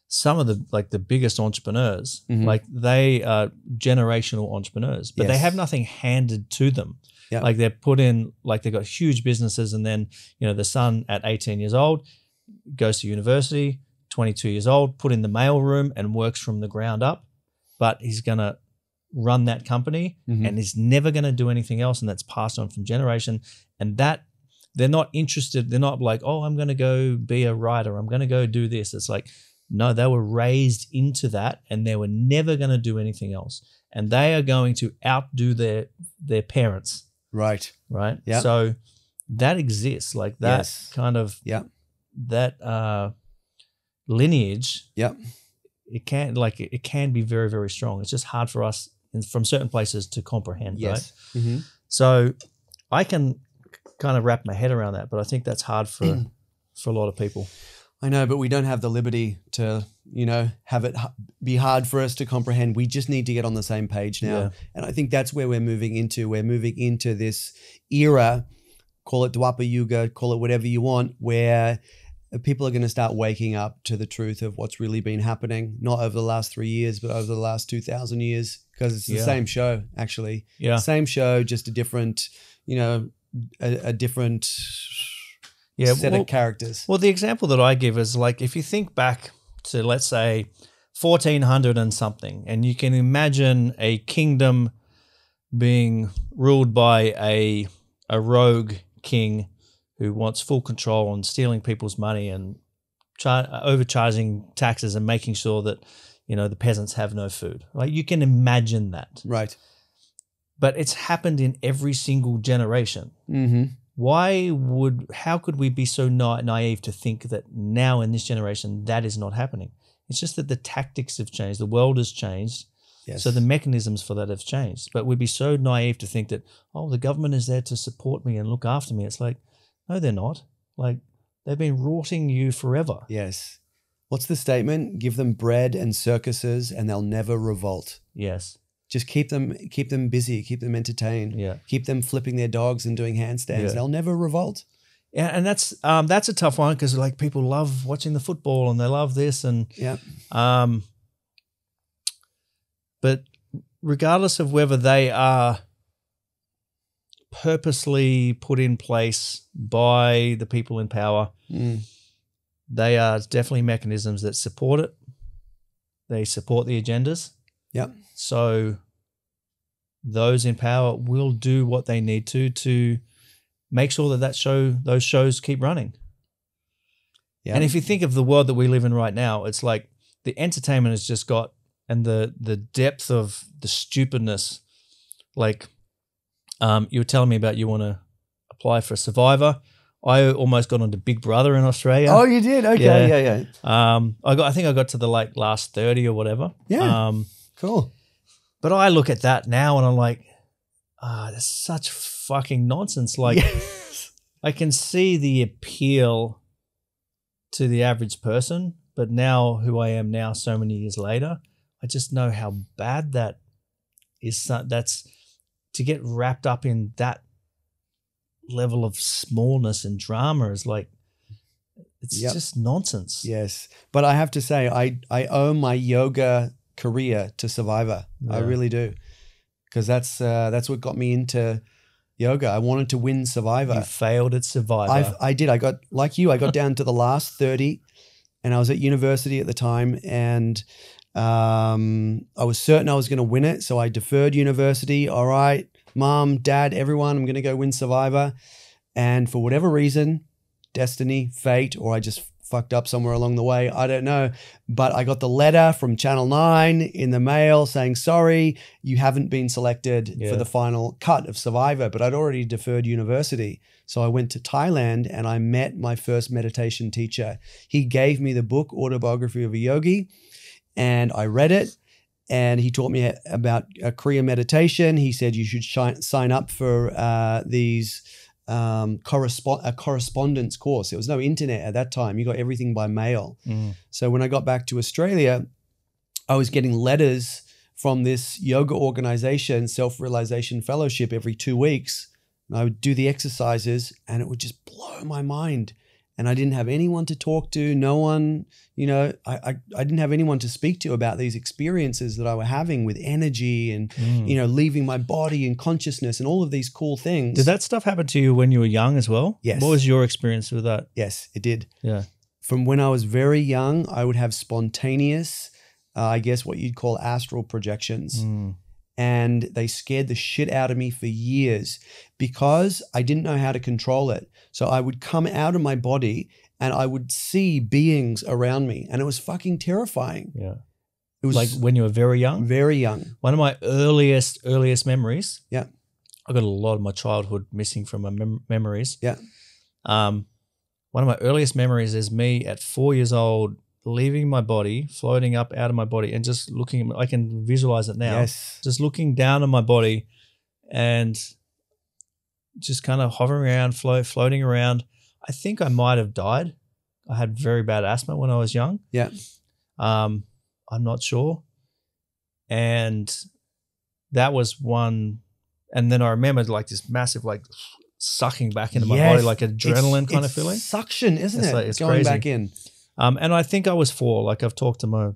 Some of the biggest entrepreneurs, like they are generational entrepreneurs, but they have nothing handed to them. Yeah. Like they're put in, like they've got huge businesses, and then the son at 18 years old goes to university. 22 years old, put in the mailroom and works from the ground up. but he's going to run that company and he's never going to do anything else, and that's passed on from generation. And that they're not interested. They're not like, oh, I'm going to go be a writer. I'm going to go do this. It's like, no, they were raised into that and they were never going to do anything else. And they are going to outdo their parents. Right. Right. Yeah. So that exists, like that kind of that lineage. Yeah. It can be very, very strong. It's just hard for us from certain places to comprehend. Yes. Right. Mm-hmm. So I can kind of wrap my head around that, but I think that's hard for a lot of people. I know, but we don't have the liberty to, have it be hard for us to comprehend. We just need to get on the same page now. Yeah. And I think that's where we're moving into. We're moving into this era, call it Dwapara Yuga, call it whatever you want, where people are going to start waking up to the truth of what's really been happening, not over the last 3 years, but over the last 2,000 years, because it's the same show, actually. Yeah. Same show, just a different, a different set of characters. Well, the example that I give is like, if you think back to, let's say, 1400 and something, and you can imagine a kingdom being ruled by a rogue king who wants full control and stealing people's money and overcharging taxes and making sure that, the peasants have no food. Like, you can imagine that. Right. But it's happened in every single generation. Mm-hmm. How could we be so naive to think that now in this generation that is not happening? It's just that the tactics have changed. The world has changed. Yes. So the mechanisms for that have changed. But we'd be so naive to think that, oh, the government is there to support me and look after me. It's like, no, they're not. Like, they've been rorting you forever. Yes. What's the statement? Give them bread and circuses and they'll never revolt. Yes. Just keep them busy, keep them entertained. Yeah. Keep them flipping their dogs and doing handstands. Yeah. They'll never revolt. Yeah, and that's a tough one, because like people love watching the football and they love this and but regardless of whether they are purposely put in place by the people in power, they are definitely mechanisms that support it. They support the agendas. Yep. So those in power will do what they need to make sure those shows keep running. Yeah. And if you think of the world that we live in right now, it's like the entertainment has just got, and the depth of the stupidness. Like, you were telling me about you want to apply for Survivor. I almost got onto Big Brother in Australia. Oh, you did? Okay, yeah. I think I got to the last 30 or whatever. Yeah. Cool. But I look at that now and I'm like, that's such fucking nonsense. Like, yes. I can see the appeal to the average person, but now who I am now, so many years later, I just know how bad that is. That's to get wrapped up in that level of smallness and drama is like, it's just nonsense. Yes. But I have to say, I owe my yoga career to Survivor. Yeah. I really do. Because that's what got me into yoga. I wanted to win Survivor. You failed at Survivor. I did. I got, like you, I got down to the last 30 and I was at university at the time, and I was certain I was going to win it. So I deferred university. All right, Mom, Dad, everyone, I'm going to go win Survivor. And for whatever reason, destiny, fate, or I just fucked up somewhere along the way, I don't know. But I got the letter from Channel 9 in the mail saying, sorry, you haven't been selected for the final cut of Survivor. But I'd already deferred university. So I went to Thailand and I met my first meditation teacher. He gave me the book, Autobiography of a Yogi, and I read it. And he taught me about Kriya meditation. He said you should sign up for these a correspondence course. There was no internet at that time. You got everything by mail. So when I got back to Australia, I was getting letters from this yoga organization, Self-Realization Fellowship, every 2 weeks. And I would do the exercises and it would just blow my mind. And I didn't have anyone to talk to. No one, I didn't have anyone to speak to about these experiences that I was having with energy and, leaving my body and consciousness and all of these cool things. Did that stuff happen to you when you were young as well? Yes. What was your experience with that? Yes, it did. Yeah. From when I was very young, I would have spontaneous I guess what you'd call astral projections. And they scared the shit out of me for years because I didn't know how to control it. So I would come out of my body and I would see beings around me, and it was fucking terrifying. Yeah. It was like when you were very young? Very young. One of my earliest memories. Yeah. I got a lot of my childhood missing from my memories. Yeah. One of my earliest memories is me at 4 years old, leaving my body, floating up out of my body, and just looking. I can visualize it now. Yes. Just looking down on my body, and just kind of hovering around, floating around. I think I might have died. I had very bad asthma when I was young. Yeah. I'm not sure, and that was one. And then I remembered like this massive like sucking back into my body, like adrenaline kind of feeling. Suction, isn't it? Like, it's going crazy. Back in. And I think I was 4. Like I've talked to my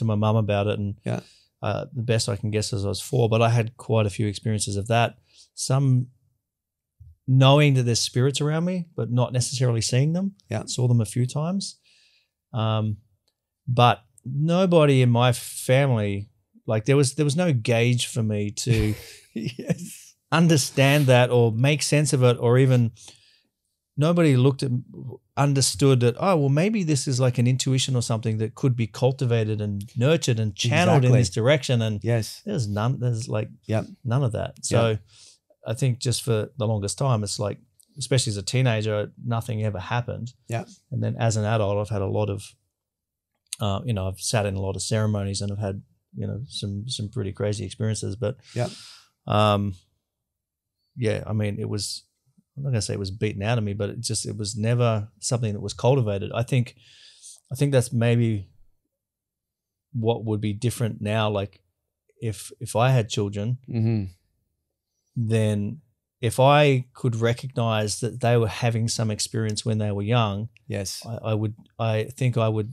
mum about it, and the best I can guess is I was 4. But I had quite a few experiences of that. Some knowing that there's spirits around me, but not necessarily seeing them. Yeah, saw them a few times. But nobody in my family, like there was no gauge for me to yes, understand that or make sense of it, or even nobody understood that, oh, well, maybe this is like an intuition or something that could be cultivated and nurtured and channeled in this direction. And there's none of that. So I think just for the longest time, it's like, especially as a teenager, nothing ever happened. Yeah. And then as an adult, I've had a lot of, I've sat in a lot of ceremonies and I've had, some pretty crazy experiences. But I mean, it was, I'm not going to say it was beaten out of me, but it was never something that was cultivated. I think that's maybe what would be different now. Like if I had children, then if I could recognize that they were having some experience when they were young, I think I would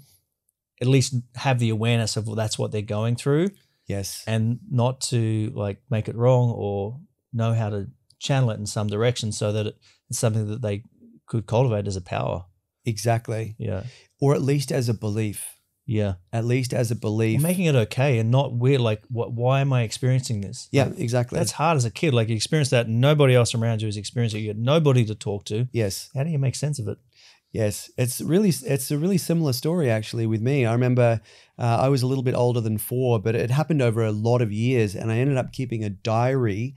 at least have the awareness of, well, that's what they're going through. Yes. And not to like make it wrong or know how to channel it in some direction so that it's something that they could cultivate as a power. Exactly. Yeah. Or at least as a belief. Yeah. At least as a belief. Or making it okay and not weird, like, why am I experiencing this? Yeah, like, exactly. That's hard as a kid. Like you experience that and nobody else around you is experiencing it. You got nobody to talk to. Yes. How do you make sense of it? Yes. It's a really similar story actually with me. I remember I was a little bit older than 4, but it happened over a lot of years and I ended up keeping a diary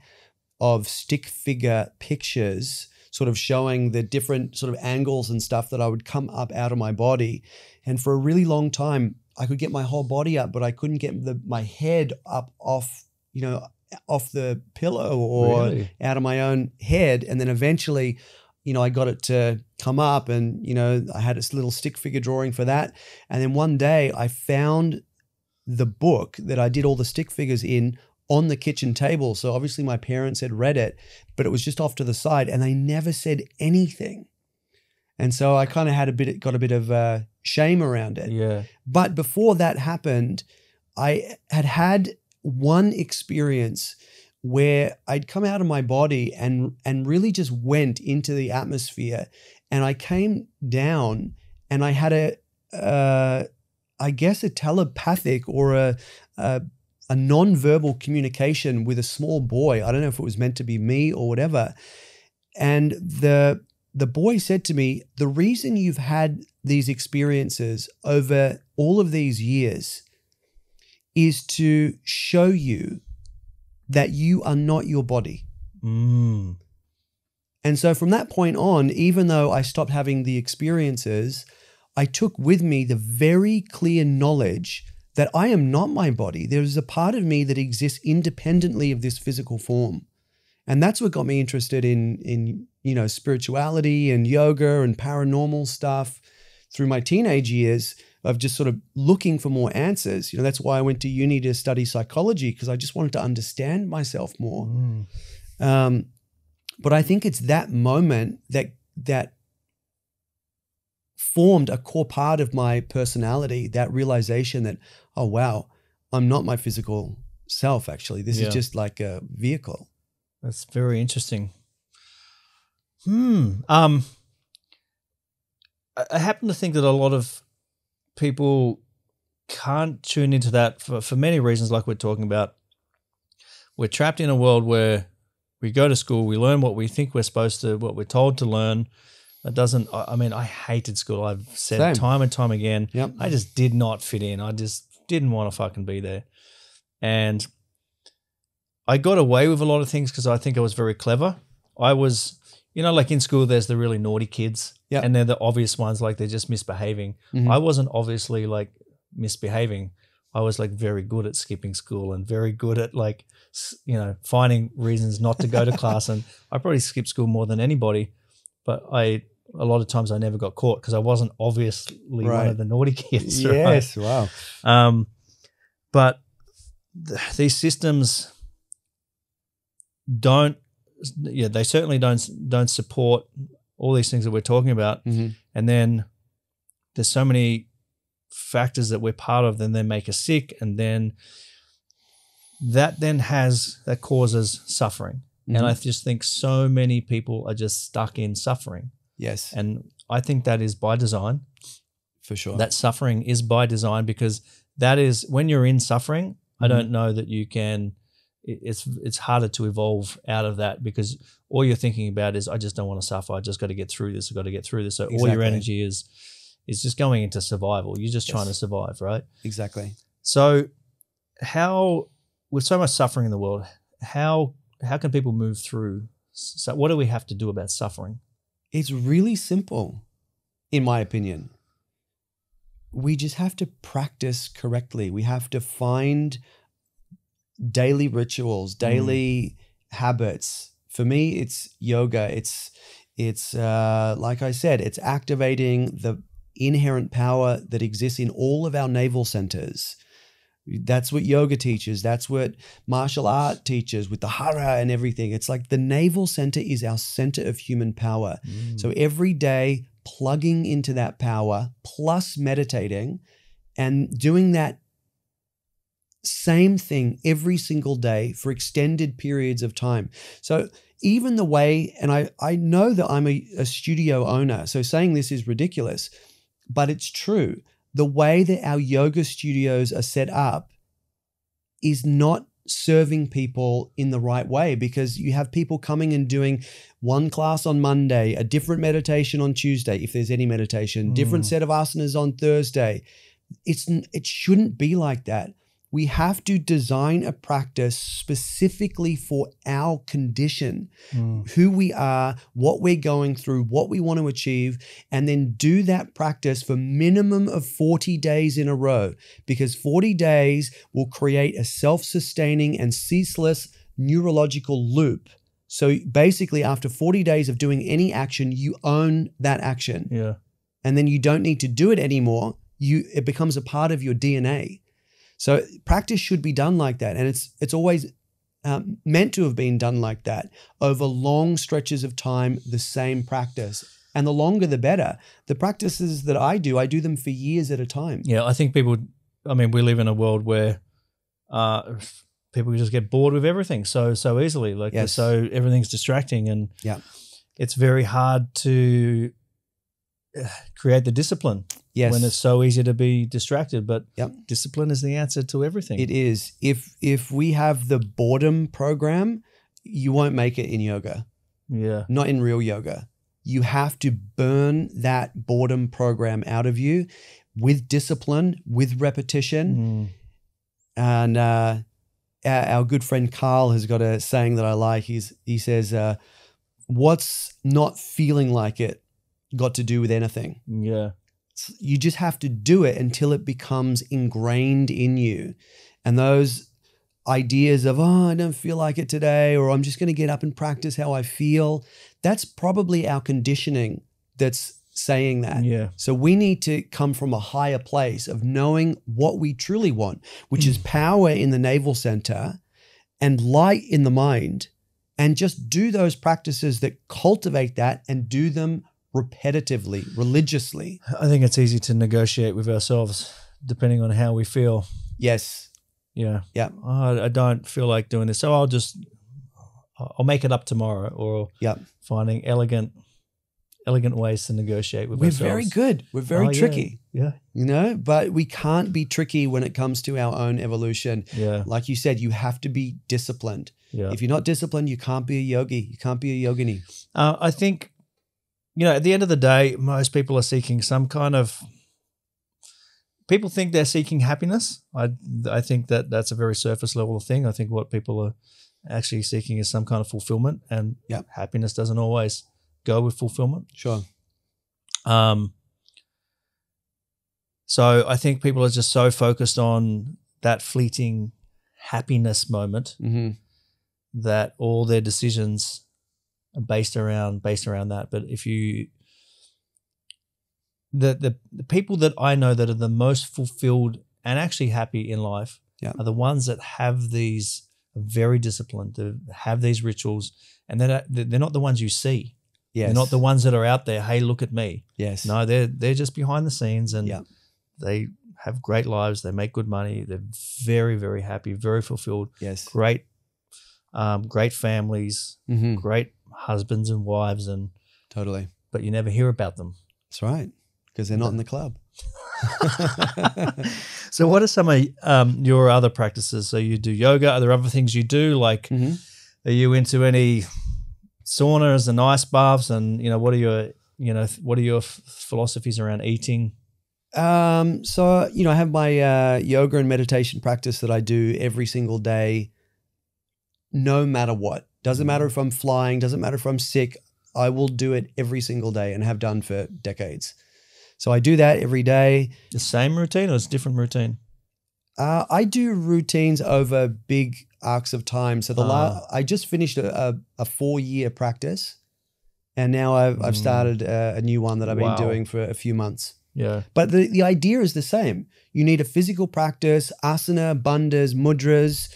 of stick figure pictures sort of showing the different sort of angles and stuff that I would come up out of my body. And for a really long time, I could get my whole body up, but I couldn't get my head up off the pillow or out of my own head. And then eventually, I got it to come up and, I had this little stick figure drawing for that. And then one day I found the book that I did all the stick figures in on the kitchen table. So obviously my parents had read it, but it was just off to the side and they never said anything. And so I kind of got a bit of shame around it. Yeah. But before that happened, I had one experience where I'd come out of my body and really just went into the atmosphere, and I came down and I had I guess a telepathic or a non-verbal communication with a small boy. I don't know if it was meant to be me or whatever. And the boy said to me, the reason you've had these experiences over all of these years is to show you that you are not your body. Mm. And so from that point on, even though I stopped having the experiences, I took with me the very clear knowledge that I am not my body. There is a part of me that exists independently of this physical form. And that's what got me interested in spirituality and yoga and paranormal stuff through my teenage years of just sort of looking for more answers. That's why I went to uni to study psychology, because I just wanted to understand myself more. Mm. But I think it's that moment that formed a core part of my personality, that realization that, oh, wow, I'm not my physical self, actually. This is just like a vehicle. That's very interesting. I happen to think that a lot of people can't tune into that for many reasons, like we're talking about. We're trapped in a world where we go to school, we learn what we think we're supposed to, what we're told to learn. That doesn't, I mean, I hated school. I've said Same. it time and time again. Yep. I just did not fit in. I just didn't want to fucking be there. And I got away with a lot of things because I think I was very clever. I was, you know, like in school, there's the really naughty kids. Yep. And they're the obvious ones, like they're just misbehaving. I wasn't obviously like misbehaving. I was like very good at skipping school and very good at like, you know, finding reasons not to go to class. And I probably skipped school more than anybody, but a lot of times I never got caught because I wasn't obviously one of the naughty kids. Yes, right? wow. But these systems don't, they certainly don't support all these things that we're talking about. And then there's so many factors that we're part of, then they make us sick, and then that causes suffering. And I just think so many people are just stuck in suffering. Yes. And I think that is by design. For sure. That suffering is by design, because that is, when you're in suffering, I don't know that you can, it's harder to evolve out of that, because all you're thinking about is, I just don't want to suffer. I just got to get through this. I've got to get through this. So all your energy is just going into survival. You're just trying to survive, right? Exactly. So with so much suffering in the world, how can people move through? So what do we have to do about suffering? It's really simple, in my opinion. We just have to practice correctly. We have to find daily rituals, daily habits. For me, it's yoga. It's like I said, it's activating the inherent power that exists in all of our navel centers. That's what yoga teaches. That's what martial art teaches with the hara and everything. It's like the navel center is our center of human power. So every day, plugging into that power, plus meditating and doing that same thing every single day for extended periods of time. So even the way, and I know that I'm a studio owner, so saying this is ridiculous, but it's true. The way that our yoga studios are set up is not serving people in the right way, because you have people coming and doing one class on Monday, a different meditation on Tuesday, if there's any meditation, different set of asanas on Thursday. It shouldn't be like that. We have to design a practice specifically for our condition, who we are, what we're going through, what we want to achieve, and then do that practice for minimum of 40 days in a row, because 40 days will create a self-sustaining and ceaseless neurological loop. So basically, after 40 days of doing any action, you own that action. Yeah. And then you don't need to do it anymore. It becomes a part of your DNA. So practice should be done like that. And it's always meant to have been done like that over long stretches of time, the same practice. And the longer, the better. The practices that I do them for years at a time. Yeah, I think we live in a world where people just get bored with everything so easily. Like, so everything's distracting, and it's very hard to create the discipline. Yes. When it's so easy to be distracted, but discipline is the answer to everything. It is. If we have the boredom program, you won't make it in yoga. Yeah. Not in real yoga. You have to burn that boredom program out of you with discipline, with repetition. And our good friend Carl has got a saying that I like. He says, what's not feeling like it got to do with anything? Yeah. You just have to do it until it becomes ingrained in you. And those ideas of, I don't feel like it today, or I'm just going to get up and practice how I feel, that's probably our conditioning that's saying that. Yeah. So we need to come from a higher place of knowing what we truly want, which is power in the navel center and light in the mind, and just do those practices that cultivate that and do them repetitively, religiously. I think it's easy to negotiate with ourselves depending on how we feel. Yes. Yeah. Yeah. I don't feel like doing this, so I'll make it up tomorrow, or finding elegant ways to negotiate with ourselves. We're very good. We're very tricky. Yeah. You know, but we can't be tricky when it comes to our own evolution. Yeah. Like you said, you have to be disciplined. Yeah. If you're not disciplined, you can't be a yogi. You can't be a yogini. I think, at the end of the day, most people are seeking some kind of. People think they're seeking happiness. I think that's a very surface level thing. I think what people are actually seeking is some kind of fulfillment, and happiness doesn't always go with fulfillment. Sure. So I think people are just so focused on that fleeting happiness moment that all their decisions are based around that. But if you the people that I know that are the most fulfilled and actually happy in life are the ones that have these very disciplined, that have these rituals, and they're not the ones you see. Yes. They're not the ones that are out there, hey, look at me. Yes. No, they're just behind the scenes, and they have great lives. They make good money. They're very, very happy, very fulfilled. Yes. Great families, great husbands and wives, and totally. But you never hear about them. That's right, because they're not in the club. So what are some of your other practices? So you do yoga. Are there other things you do? Like, are you into any saunas and ice baths? And what are your philosophies around eating? So I have my yoga and meditation practice that I do every single day, no matter what. Doesn't matter if I'm flying. Doesn't matter if I'm sick. I will do it every single day and have done for decades. So I do that every day. The same routine or it's a different routine? I do routines over big arcs of time. So I just finished a 4-year practice, and now I've started a new one that I've been doing for a few months. Yeah. But the idea is the same. You need a physical practice, asana, bandhas, mudras,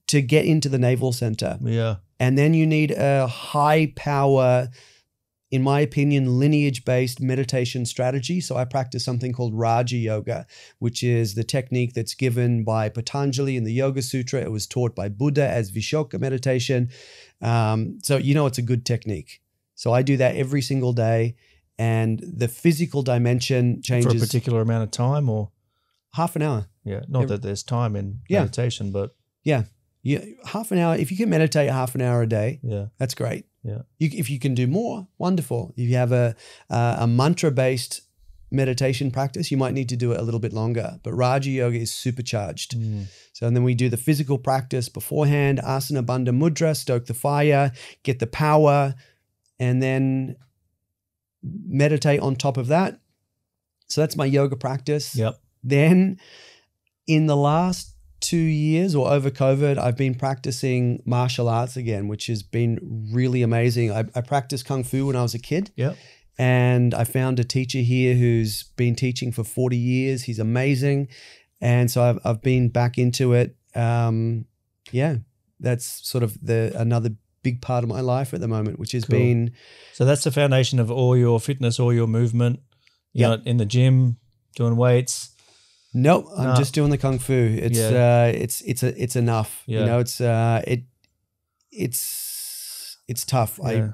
to get into the navel center. Yeah. And then you need a high power, in my opinion, lineage-based meditation strategy. So I practice something called Raja Yoga, which is the technique that's given by Patanjali in the Yoga Sutra. It was taught by Buddha as Vishoka meditation. So it's a good technique. So I do that every single day, and the physical dimension changes. For a particular amount of time, or? Half an hour. Yeah, not that there's time in meditation, but. Yeah, half an hour. If you can meditate half an hour a day, that's great. Yeah. If you can do more, wonderful. If you have a mantra-based meditation practice, you might need to do it a little bit longer. But Raja Yoga is supercharged. So and then we do the physical practice beforehand, asana, bandha, mudra, stoke the fire, get the power, and then meditate on top of that. So that's my yoga practice. Yep. Then in the last 2 years or over COVID, I've been practicing martial arts again, which has been really amazing. I practiced Kung Fu when I was a kid. Yep. And I found a teacher here who's been teaching for 40 years. He's amazing. And so I've been back into it. That's sort of another big part of my life at the moment, which has been. So that's the foundation of all your fitness, all your movement. You're not in the gym doing weights. Nope, I'm just doing the Kung Fu. It's enough. Yeah. It's tough. Yeah. I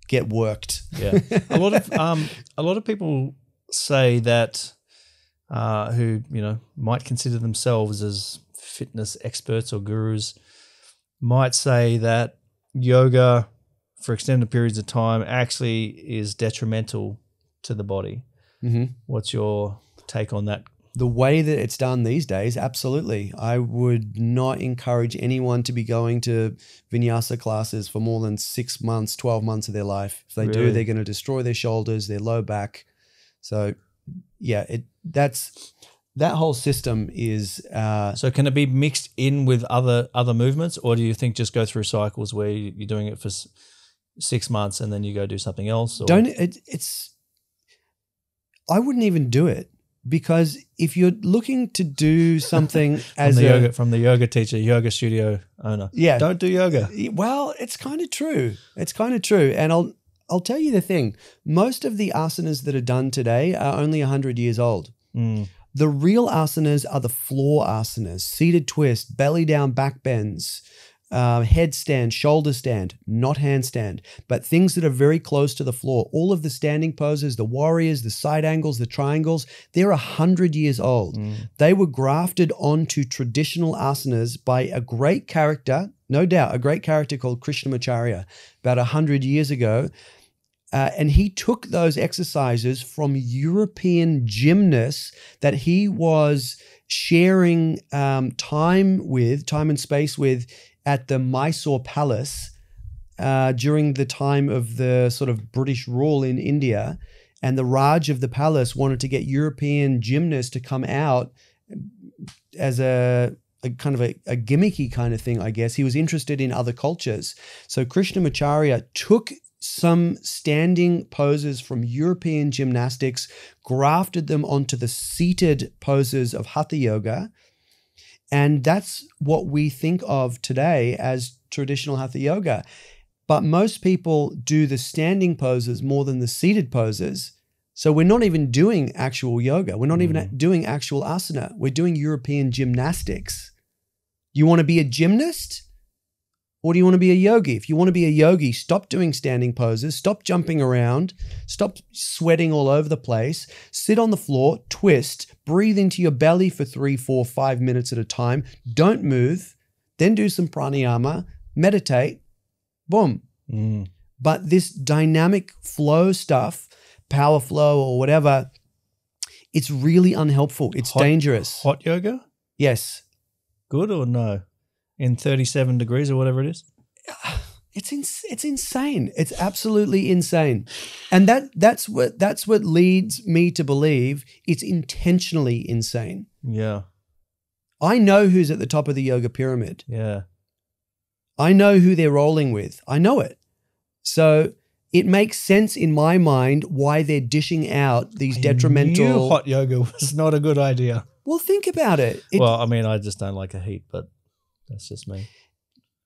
get worked. Yeah. A lot of people say that who might consider themselves as fitness experts or gurus might say that yoga for extended periods of time actually is detrimental to the body. What's your take on that? The way that it's done these days, absolutely. I would not encourage anyone to be going to vinyasa classes for more than 6 months, 12 months of their life. If they do, they're going to destroy their shoulders, their low back. So that whole system is. So can it be mixed in with other movements, or do you think just go through cycles where you're doing it for 6 months and then you go do something else? Or? I wouldn't even do it. Because if you're looking to do something from the yoga teacher, yoga studio owner, don't do yoga. Well, it's kind of true. And I'll tell you the thing. Most of the asanas that are done today are only 100 years old. The real asanas are the floor asanas: seated twist, belly down back bends, headstand, shoulder stand, not handstand, but things that are very close to the floor. All of the standing poses, the warriors, the side angles, the triangles, they're 100 years old. They were grafted onto traditional asanas by a great character, no doubt, a great character called Krishnamacharya about 100 years ago. And he took those exercises from European gymnasts that he was sharing time and space with at the Mysore Palace during the time of the sort of British rule in India. And the Raj of the palace wanted to get European gymnasts to come out as a kind of a gimmicky kind of thing, I guess. He was interested in other cultures. So Krishnamacharya took some standing poses from European gymnastics, grafted them onto the seated poses of Hatha Yoga. And that's what we think of today as traditional Hatha Yoga. But most people do the standing poses more than the seated poses. So we're not even doing actual yoga. We're not even doing actual asana. We're doing European gymnastics. You want to be a gymnast? Or do you want to be a yogi? If you want to be a yogi, stop doing standing poses, stop jumping around, stop sweating all over the place, sit on the floor, twist, breathe into your belly for 3, 4, 5 minutes at a time. Don't move, then do some pranayama, meditate, boom. But this dynamic flow stuff, power flow or whatever, it's really unhelpful. It's dangerous. Hot yoga? Yes. Good or no? In 37 degrees or whatever it is? It's insane. It's absolutely insane. And that's what leads me to believe it's intentionally insane. Yeah. I know who's at the top of the yoga pyramid. Yeah. I know who they're rolling with. I know it. So it makes sense in my mind why they're dishing out these detrimental. I knew hot yoga was not a good idea. Well, think about it. Well, I mean, I just don't like the heat, but that's just me.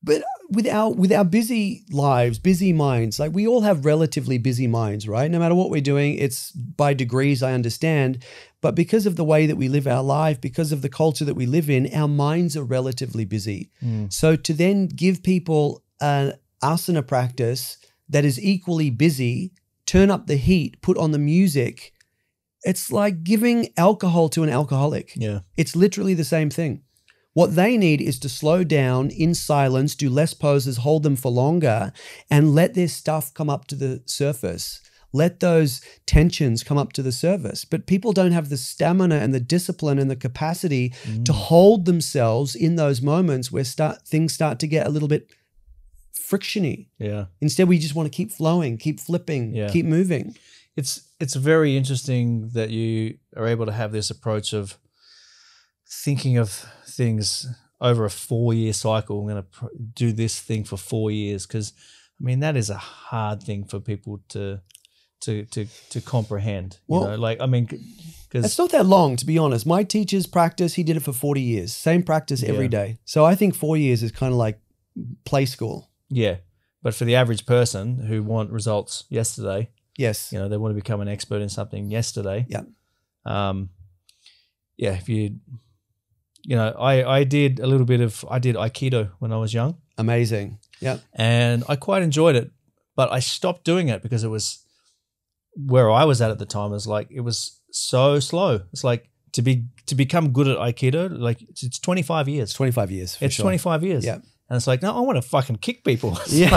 But with our busy lives, busy minds, like we all have relatively busy minds, right? No matter what we're doing, it's by degrees, I understand. But because of the way that we live our life, because of the culture that we live in, our minds are relatively busy. So to then give people an asana practice that is equally busy, turn up the heat, put on the music, it's like giving alcohol to an alcoholic. Yeah. It's literally the same thing. What they need is to slow down in silence, do less poses, hold them for longer, and let their stuff come up to the surface. Let those tensions come up to the surface. But people don't have the stamina and the discipline and the capacity to hold themselves in those moments where things start to get a little bit frictiony. Yeah. Instead, we just want to keep flowing, keep flipping, keep moving. It's very interesting that you are able to have this approach of thinking of things over a 4-year cycle. I'm going to do this thing for 4 years because, I mean, that is a hard thing for people to comprehend. Well, you know, like, I mean, because it's not that long, to be honest. My teacher's practice, he did it for 40 years, same practice every day. So I think 4 years is kind of like play school. Yeah, but for the average person who want results yesterday, yes, you know, they want to become an expert in something yesterday. Yeah, yeah. If you know, I did Aikido when I was young. Amazing. Yeah. And I quite enjoyed it, but I stopped doing it because it was where I was at the time. It was so slow. It's like to become good at Aikido, like it's 25 years. 25 years. It's 25 years. Yeah. And it's like, no, I want to fucking kick people. Yeah,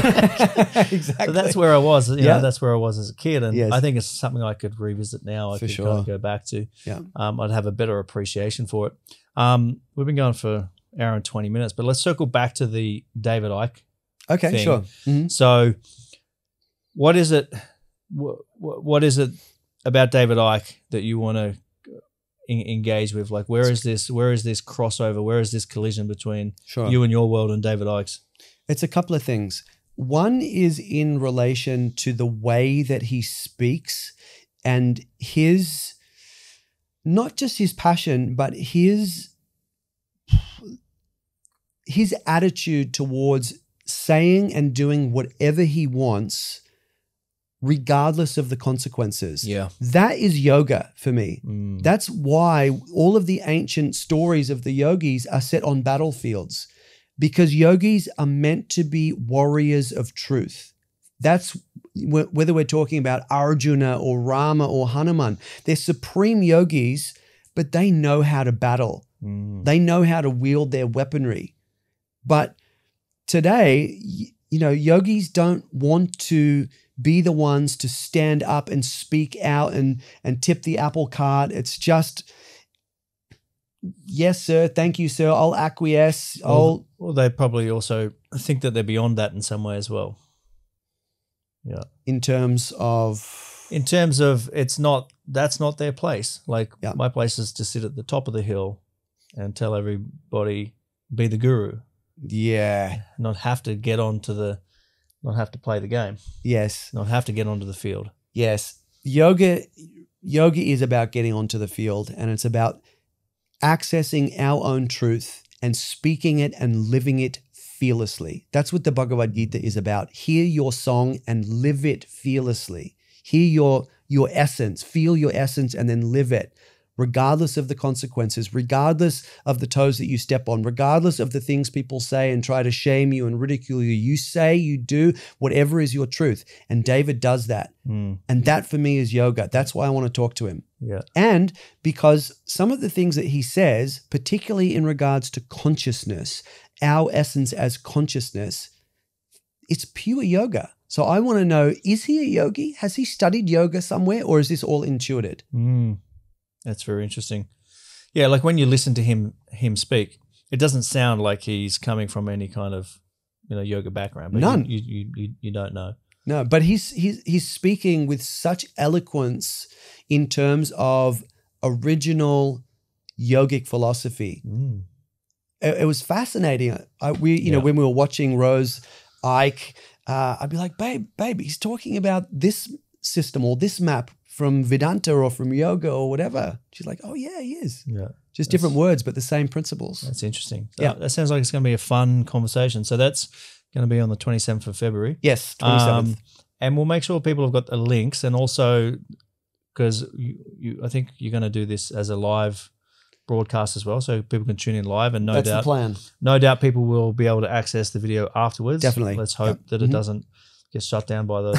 exactly. So that's where I was. You know, that's where I was as a kid. And I think it's something I could revisit now. I could kind of go back to. Yeah. I'd have a better appreciation for it. We've been going for an hour and 20 minutes, but let's circle back to the David Icke. Okay, thing. sure. Mm-hmm. So what is it about David Icke that you want to engage with? Like, where is this crossover? Where is this collision between you and your world and David Icke's? It's a couple of things. One is in relation to the way that he speaks and his, not just his passion, but his attitude towards saying and doing whatever he wants, regardless of the consequences. Yeah. That is yoga for me. That's why all of the ancient stories of the yogis are set on battlefields. because yogis are meant to be warriors of truth. That's whether we're talking about Arjuna or Rama or Hanuman. They're supreme yogis, but they know how to battle. They know how to wield their weaponry. But today, yogis don't want to be the ones to stand up and speak out and tip the apple cart. It's just, yes, sir. Thank you, sir. I'll acquiesce. Well, they probably also think that they're beyond that in some way as well. Yeah. In terms of that's not their place. Like my place is to sit at the top of the hill and tell everybody, be the guru. Yeah. Not have to play the game. Yes. Not have to get onto the field. Yes. Yoga is about getting onto the field, and it's about accessing our own truth and speaking it and living it fearlessly. That's what the Bhagavad Gita is about. Hear your song and live it fearlessly. Hear your essence, feel your essence, and then live it, regardless of the consequences, regardless of the toes that you step on, regardless of the things people say and try to shame you and ridicule you. You say, you do, whatever is your truth. And David does that. And that for me is yoga. That's why I want to talk to him. Yeah. And because some of the things that he says, particularly in regards to consciousness, our essence as consciousness, it's pure yoga. So I want to know, is he a yogi? Has he studied yoga somewhere, or is this all intuited? That's very interesting. Yeah, like when you listen to him speak, it doesn't sound like he's coming from any kind of yoga background. But none. You don't know. No, but he's speaking with such eloquence in terms of original yogic philosophy. It was fascinating. When we were watching Rose Icke, I'd be like, babe, he's talking about this system or this map from Vedanta or from yoga or whatever. She's like, oh yeah, he is. Yeah. Just different words, but the same principles. That's interesting. Yeah. That sounds like it's going to be a fun conversation. So that's going to be on the 27th of February. Yes, 27th. And we'll make sure people have got the links, and also because I think you're going to do this as a live broadcast as well, so people can tune in live, and that's the plan. No doubt people will be able to access the video afterwards. Definitely. Let's hope that it doesn't get shut down by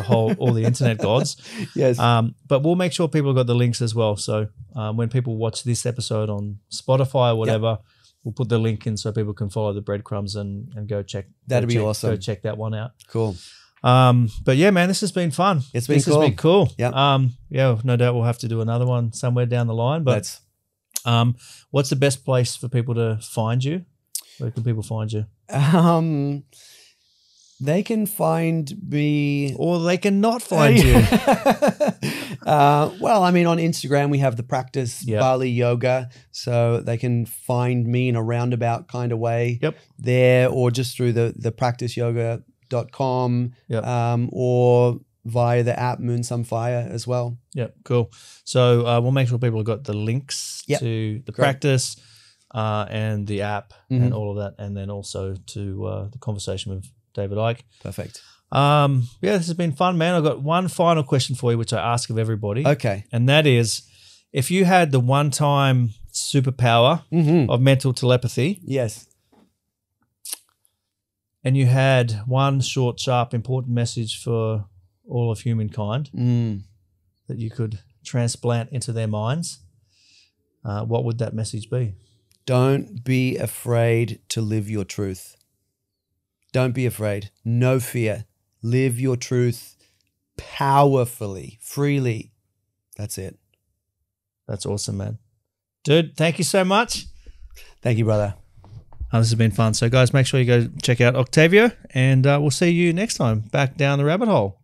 all the internet gods. Yes. But we'll make sure people have got the links as well. So when people watch this episode on Spotify or whatever, we'll put the link in so people can follow the breadcrumbs and go check. That'd be awesome. Go check that one out. Cool. But yeah, man, this has been fun. This has been cool. Yeah. No doubt we'll have to do another one somewhere down the line. But what's the best place for people to find you? Where can people find you? They can find me, or they can not find you. Well, I mean, on Instagram we have the practice Bali yoga, so they can find me in a roundabout kind of way there, or just through the practiceyoga.com, or via the app Moon Sun Fire as well. Yep, cool. So we'll make sure people have got the links to the practice and the app and all of that, and then also to the conversation with David Icke. Perfect. This has been fun, man. I've got one final question for you, which I ask of everybody. Okay. And that is, if you had the one-time superpower of mental telepathy. Yes. And you had one short, sharp, important message for all of humankind that you could transplant into their minds, what would that message be? Don't be afraid to live your truth. Don't be afraid. No fear. Live your truth powerfully, freely. That's it. That's awesome, man. Dude, thank you so much. Thank you, brother. This has been fun. So, guys, make sure you go check out Octavio, and we'll see you next time back down the rabbit hole.